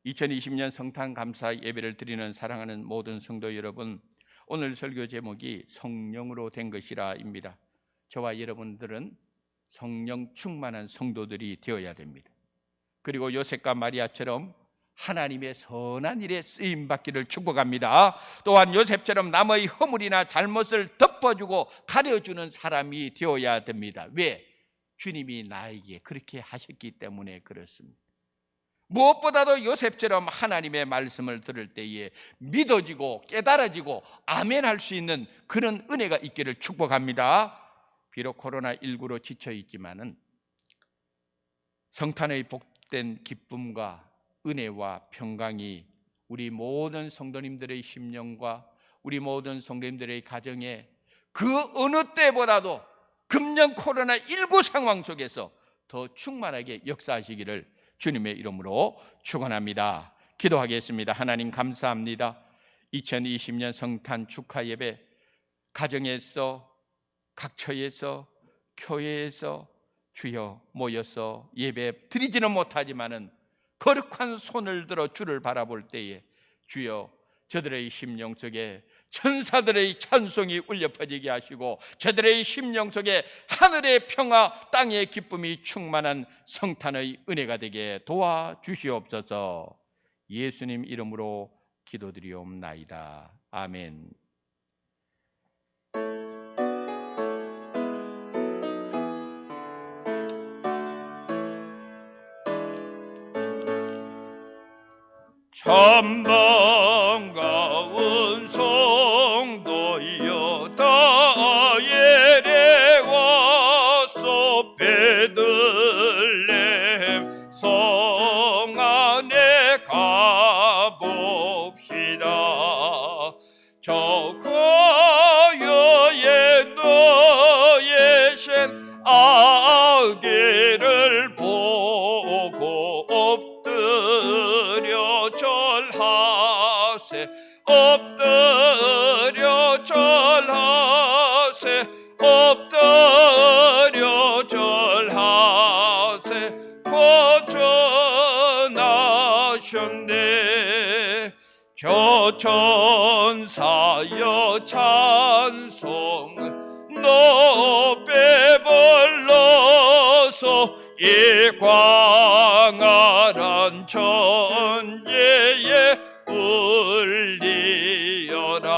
2020년 성탄 감사 예배를 드리는 사랑하는 모든 성도 여러분, 오늘 설교 제목이 성령으로 된 것이라입니다. 저와 여러분들은 성령 충만한 성도들이 되어야 됩니다. 그리고 요셉과 마리아처럼 하나님의 선한 일에 쓰임받기를 축복합니다. 또한 요셉처럼 남의 허물이나 잘못을 덮어주고 가려주는 사람이 되어야 됩니다. 왜? 주님이 나에게 그렇게 하셨기 때문에 그렇습니다. 무엇보다도 요셉처럼 하나님의 말씀을 들을 때에 믿어지고 깨달아지고 아멘할 수 있는 그런 은혜가 있기를 축복합니다. 비록 코로나19로 지쳐있지만은 성탄의 복된 기쁨과 은혜와 평강이 우리 모든 성도님들의 심령과 우리 모든 성도님들의 가정에 그 어느 때보다도 금년 코로나19 상황 속에서 더 충만하게 역사하시기를 주님의 이름으로 축원합니다. 기도하겠습니다. 하나님 감사합니다. 2020년 성탄 축하 예배 가정에서 각처에서 교회에서 주여 모여서 예배 드리지는 못하지만은 거룩한 손을 들어 주를 바라볼 때에 주여 저들의 심령 속에 천사들의 찬송이 울려 퍼지게 하시고 저들의 심령 속에 하늘의 평화, 땅의 기쁨이 충만한 성탄의 은혜가 되게 도와주시옵소서. 예수님 이름으로 기도드리옵나이다. 아멘. 참 반가운 성도여 다 예배와서 베들레헴 성 안에 가봅시다. 저 거여에 너의 신 아기를 보고 엎드려 절하세, 엎드려 절하세, 엎드려 절하세. 거전하셨네. 교천사여 찬송을 높에 불러서 이 광활한 천지에 울리어라.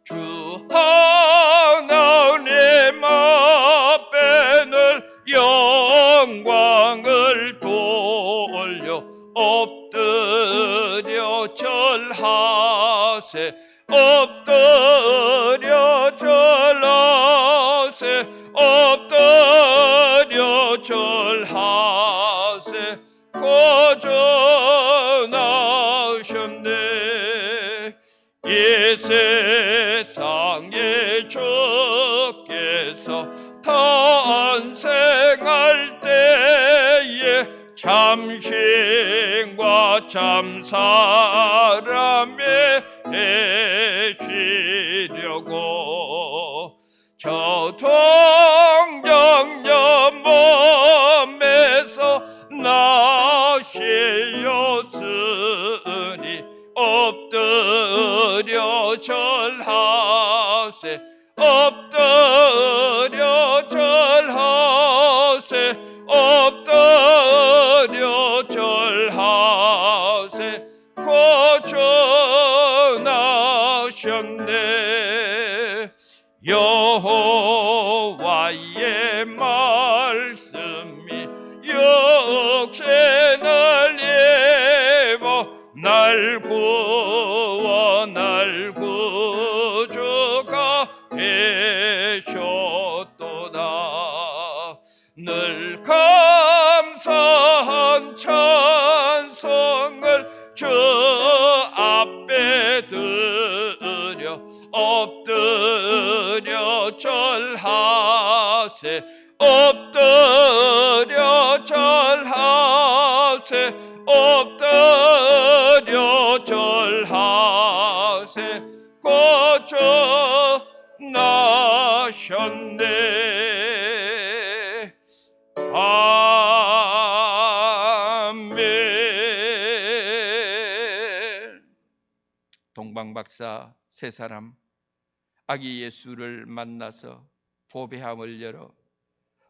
주 하나님 앞에는 영광을 돌려 엎드려 절하세, 엎드려 절하세, 엎드려 절하세. 거전하셨네. 이 세상에 주께서 탄생할 때에 참신과 참사람이 되시려고 저 동정녀 몸에서 나시었으니 엎드려 절하세, 엎드려 절하세, 엎드려 절하세. 거전하셨네. 여호와의 말씀이 육신을 입어 날 구워 날 구주가 되셨도다. 늘 감사한 찬송을 주 앞에 드려 엎드려 절하세, 엎드려 절하세, 엎드려 절하세. 거전하셨네. 아멘. 동방박사 세 사람 아기 예수를 만나서 보배함을 열어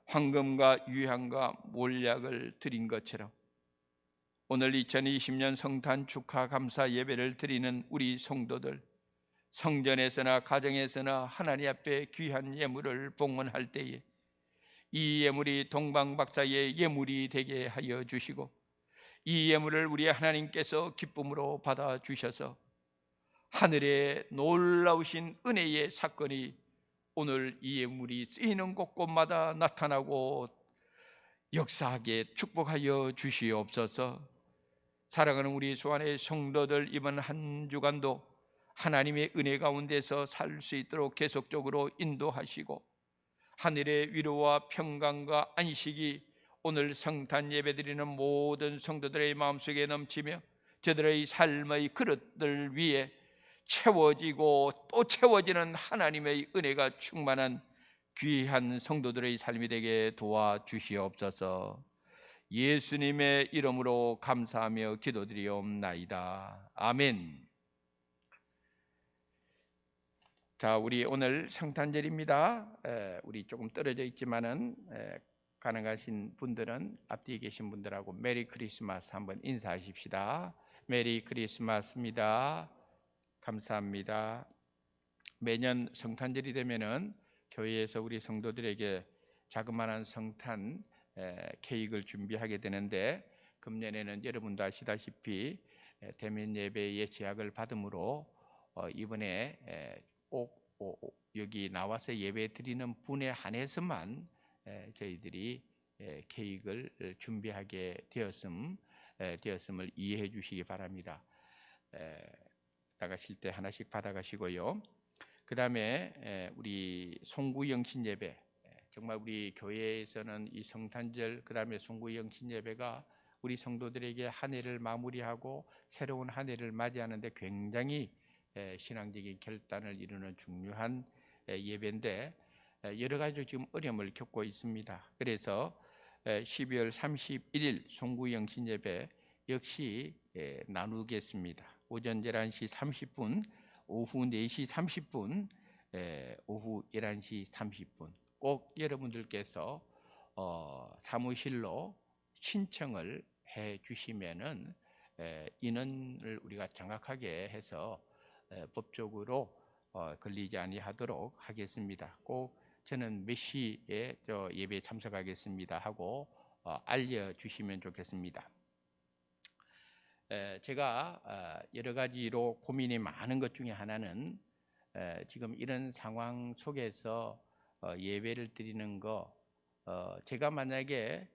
황금과 유향과 몰약을 드린 것처럼 오늘 2020년 성탄 축하 감사 예배를 드리는 우리 성도들, 성전에서나 가정에서나 하나님 앞에 귀한 예물을 봉헌할 때에 이 예물이 동방박사의 예물이 되게 하여 주시고 이 예물을 우리 하나님께서 기쁨으로 받아 주셔서 하늘의 놀라우신 은혜의 사건이 오늘 이 예물이 쓰이는 곳곳마다 나타나고 역사하게 축복하여 주시옵소서. 사랑하는 우리 소환의 성도들, 이번 한 주간도 하나님의 은혜 가운데서 살 수 있도록 계속적으로 인도하시고 하늘의 위로와 평강과 안식이 오늘 성탄 예배드리는 모든 성도들의 마음속에 넘치며 저들의 삶의 그릇들 위에 채워지고 또 채워지는 하나님의 은혜가 충만한 귀한 성도들의 삶이 되게 도와주시옵소서. 예수님의 이름으로 감사하며 기도드리옵나이다. 아멘. 자, 우리 오늘 성탄절입니다. 우리 조금 떨어져 있지만은 가능하신 분들은 앞뒤에 계신 분들하고 메리 크리스마스 한번 인사하십시다. 메리 크리스마스입니다. 감사합니다. 매년 성탄절이 되면은 교회에서 우리 성도들에게 자그마한 성탄 케이크를 준비하게 되는데, 금년에는 여러분도 아시다시피 대면 예배의 제약을 받음으로 이번에 꼭 여기 나와서 예배 드리는 분에 한해서만 저희들이 케이크를 준비하게 되었음을 이해해 주시기 바랍니다. 나가실 때 하나씩 받아가시고요. 그 다음에 우리 송구영신 예배, 정말 우리 교회에서는 이 성탄절, 그 다음에 송구영신 예배가 우리 성도들에게 한 해를 마무리하고 새로운 한 해를 맞이하는데 굉장히 신앙적인 결단을 이루는 중요한 예배인데, 여러 가지 지금 어려움을 겪고 있습니다. 그래서 12월 31일 송구영신 예배 역시 나누겠습니다. 오전 11시 30분, 오후 4시 30분, 오후 11시 30분 꼭 여러분들께서 사무실로 신청을 해 주시면은 인원을 우리가 정확하게 해서 법적으로 걸리지 아니하도록 하겠습니다. 꼭 저는 몇 시에 예배에 참석하겠습니다 하고 알려주시면 좋겠습니다. 제가 여러 가지로 고민이 많은 것 중에 하나는 지금 이런 상황 속에서 예배를 드리는 거, 제가 만약에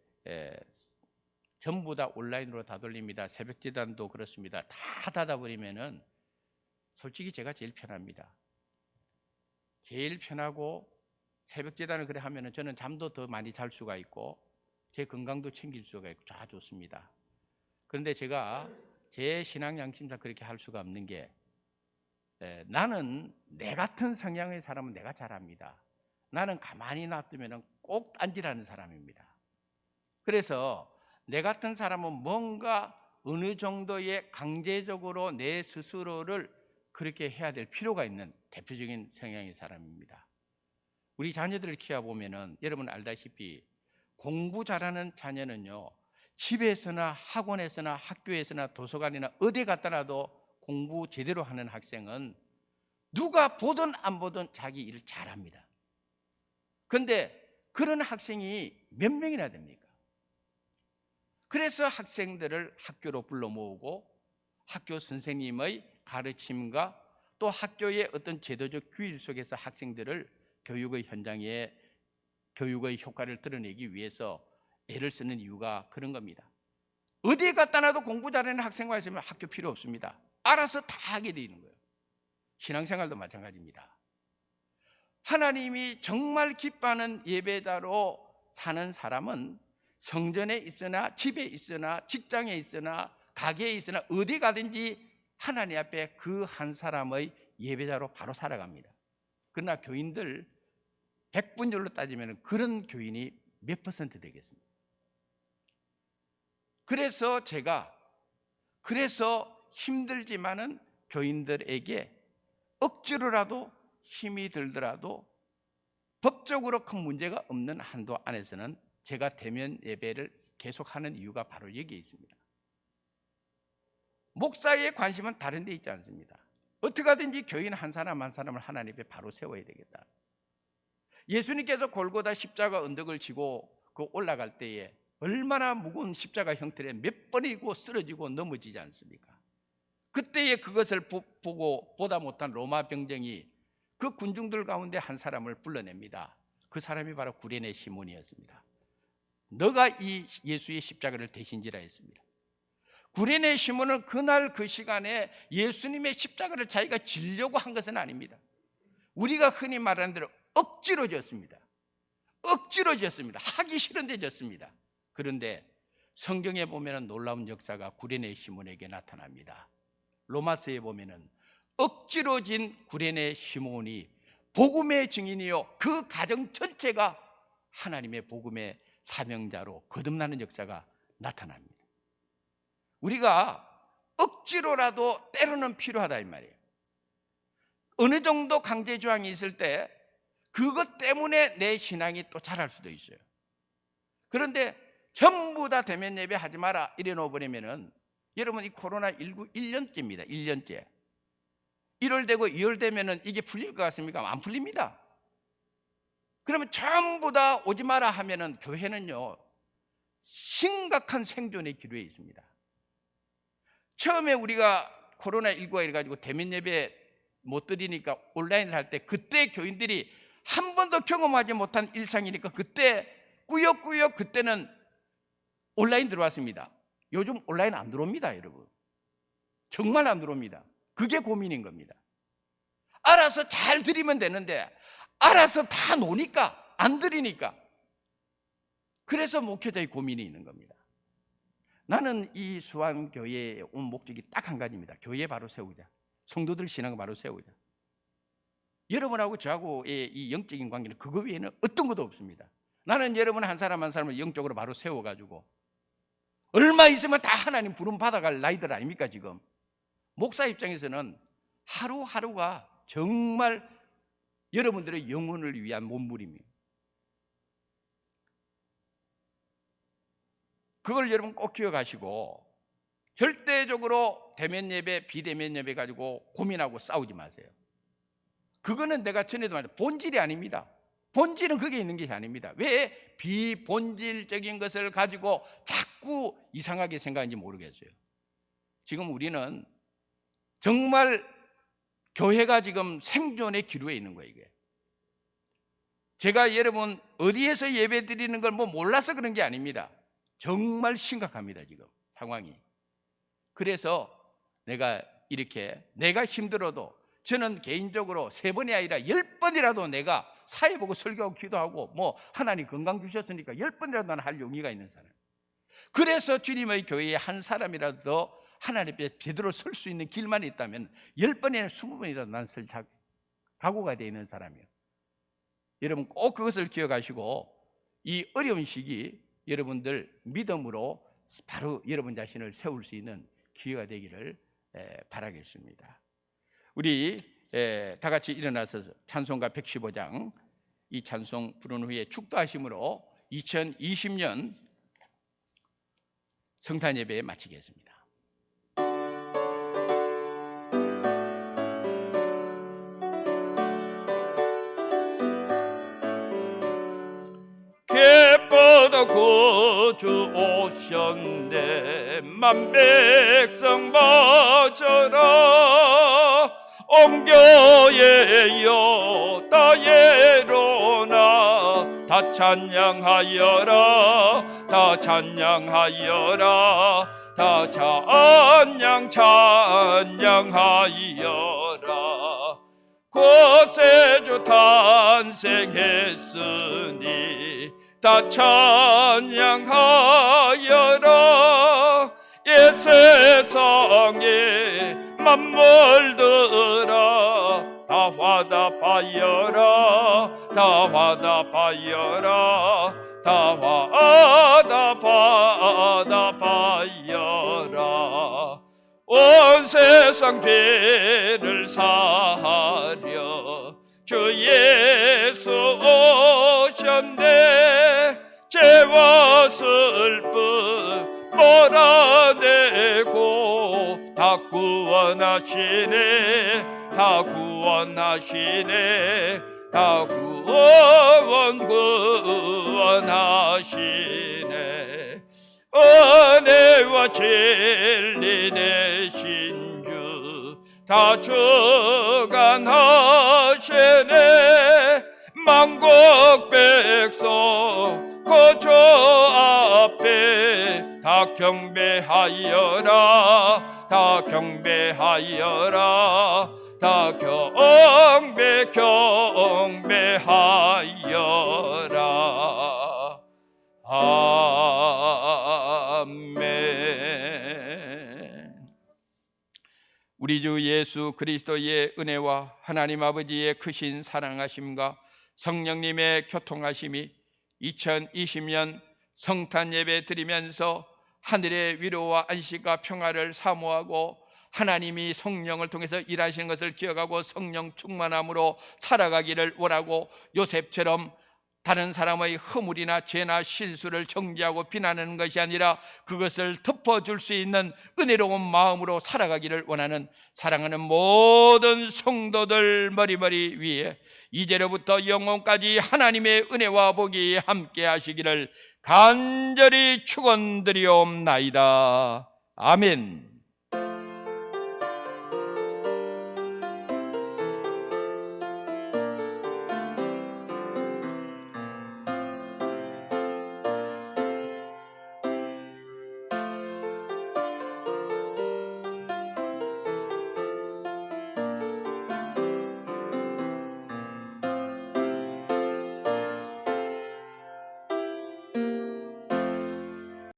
전부 다 온라인으로 다 돌립니다. 새벽제단도 그렇습니다. 다 닫아버리면은 솔직히 제가 제일 편합니다. 제일 편하고 새벽제단을 그래 하면은 저는 잠도 더 많이 잘 수가 있고 제 건강도 챙길 수가 있고 다 좋습니다. 그런데 제가 제 신앙 양심상 그렇게 할 수가 없는 게, 나는 내 같은 성향의 사람은 내가 잘합니다. 나는 가만히 놔두면 꼭 딴짓하는 사람입니다. 그래서 내 같은 사람은 뭔가 어느 정도의 강제적으로 내 스스로를 그렇게 해야 될 필요가 있는 대표적인 성향의 사람입니다. 우리 자녀들을 키워보면은 여러분 알다시피 공부 잘하는 자녀는요, 집에서나 학원에서나 학교에서나 도서관이나 어디 갔다 놔도 공부 제대로 하는 학생은 누가 보든 안 보든 자기 일을 잘합니다. 그런데 그런 학생이 몇 명이나 됩니까? 그래서 학생들을 학교로 불러 모으고 학교 선생님의 가르침과 또 학교의 어떤 제도적 규율 속에서 학생들을 교육의 현장에 교육의 효과를 드러내기 위해서 애를 쓰는 이유가 그런 겁니다. 어디 갖다 놔도 공부 잘하는 학생과 있으면 학교 필요 없습니다. 알아서 다 하게 되는 거예요. 신앙생활도 마찬가지입니다. 하나님이 정말 기뻐하는 예배자로 사는 사람은 성전에 있으나 집에 있으나 직장에 있으나 가게에 있으나 어디 가든지 하나님 앞에 그 한 사람의 예배자로 바로 살아갑니다. 그러나 교인들 100분율로 따지면 그런 교인이 몇 퍼센트 되겠습니까? 그래서 제가 힘들지만은 교인들에게 억지로라도 힘이 들더라도 법적으로 큰 문제가 없는 한도 안에서는 제가 대면 예배를 계속하는 이유가 바로 여기에 있습니다. 목사의 관심은 다른 데 있지 않습니다. 어떻게 하든지 교인 한 사람 한 사람을 하나님 앞에 바로 세워야 되겠다. 예수님께서 골고다 십자가 언덕을 지고 그 올라갈 때에 얼마나 무거운 십자가 형틀에 몇 번이고 쓰러지고 넘어지지 않습니까? 그때에 그것을 보고 보다 못한 로마 병정이 그 군중들 가운데 한 사람을 불러냅니다. 그 사람이 바로 구레네 시몬이었습니다. 너가 이 예수의 십자가를 대신지라 했습니다. 구레네 시몬은 그날 그 시간에 예수님의 십자가를 자기가 지려고 한 것은 아닙니다. 우리가 흔히 말하는 대로 억지로 졌습니다. 억지로 졌습니다. 하기 싫은데 졌습니다. 그런데 성경에 보면 놀라운 역사가 구레네 시몬에게 나타납니다. 로마서에 보면 억지로 진 구레네 시몬이 복음의 증인이요 그 가정 전체가 하나님의 복음의 사명자로 거듭나는 역사가 나타납니다. 우리가 억지로라도 때로는 필요하다 이 말이에요. 어느 정도 강제 조항이 있을 때 그것 때문에 내 신앙이 또 자랄 수도 있어요. 그런데 전부 다 대면 예배 하지 마라 이래 놓아버리면은 여러분 이 코로나19 1년째입니다. 1년째. 1월 되고 2월 되면은 이게 풀릴 것 같습니까? 안 풀립니다. 그러면 전부 다 오지 마라 하면은 교회는요 심각한 생존의 기로에 있습니다. 처음에 우리가 코로나19가 이래가지고 대면 예배 못 드리니까 온라인을 할 때 그때 교인들이 한 번도 경험하지 못한 일상이니까 그때 꾸역꾸역 그때는 온라인 들어왔습니다. 요즘 온라인 안 들어옵니다, 여러분. 정말 안 들어옵니다. 그게 고민인 겁니다. 알아서 잘 드리면 되는데 알아서 다 노니까 안 드리니까 그래서 목회자의 고민이 있는 겁니다. 나는 이 수완교회에 온 목적이 딱 한 가지입니다. 교회 바로 세우자. 성도들 신앙을 바로 세우자. 여러분하고 저하고의 이 영적인 관계는 그거 외에는 어떤 것도 없습니다. 나는 여러분 한 사람 한 사람을 영적으로 바로 세워가지고 얼마 있으면 다 하나님 부름 받아갈 나이들 아닙니까 지금. 목사 입장에서는 하루하루가 정말 여러분들의 영혼을 위한 몸부림이에요. 그걸 여러분 꼭 기억하시고 절대적으로 대면 예배, 비대면 예배 가지고 고민하고 싸우지 마세요. 그거는 내가 전에도 말했죠. 본질이 아닙니다. 본질은 그게 있는 것이 아닙니다. 왜 비본질적인 것을 가지고 자꾸 이상하게 생각하는지 모르겠어요. 지금 우리는 정말 교회가 지금 생존의 기로에 있는 거예요. 이게. 제가 여러분 어디에서 예배 드리는 걸 뭐 몰라서 그런 게 아닙니다. 정말 심각합니다 지금 상황이. 그래서 내가 이렇게 내가 힘들어도 저는 개인적으로 3번이 아니라 10번이라도 내가 사회 보고 설교하고 기도하고 뭐 하나님 건강 주셨으니까 10번이라도 나는 할 용의가 있는 사람. 그래서 주님의 교회에 한 사람이라도 더 하나님 앞에 제대로 설 수 있는 길만 있다면 10번이나 20번이라도 난 설 각오가 되어 있는 사람이에요. 여러분 꼭 그것을 기억하시고 이 어려운 시기 여러분들 믿음으로 바로 여러분 자신을 세울 수 있는 기회가 되기를 바라겠습니다. 우리 다 같이 일어나서 찬송가 115장 이 찬송 부른 후에 축도하심으로 2020년 성탄 예배 마치겠습니다. 갯바다 구주 오셨네 만백성 맞아라 옴교예여 다예로나 다 찬양하여라 다 찬양하여라 다 찬양하여라 구세주 탄생했으니 다 찬양하여라 옛 세상에 만물들아 다 화답하여라 다 화답하여라 다 화답하여라 온 세상 죄를 사하려 주 예수 오셨네 죄와 슬픔 몰아내고 다 구원하시네 다 구원하시네 다 구원하시네 은혜와 진리 되신 주 다 주관하시네 만국 백성 거저 앞에 다 경배하여라 다 경배하여라 다 경배하여라 아멘. 우리 주 예수 그리스도의 은혜와 하나님 아버지의 크신 사랑하심과 성령님의 교통하심이 2020년 성탄 예배 드리면서 하늘의 위로와 안식과 평화를 사모하고 하나님이 성령을 통해서 일하시는 것을 기억하고 성령 충만함으로 살아가기를 원하고, 요셉처럼 다른 사람의 허물이나 죄나 실수를 정죄하고 비난하는 것이 아니라 그것을 덮어줄 수 있는 은혜로운 마음으로 살아가기를 원하는 사랑하는 모든 성도들 머리머리 위에 이제로부터 영원까지 하나님의 은혜와 복이 함께 하시기를 간절히 축원드리옵나이다. 아멘.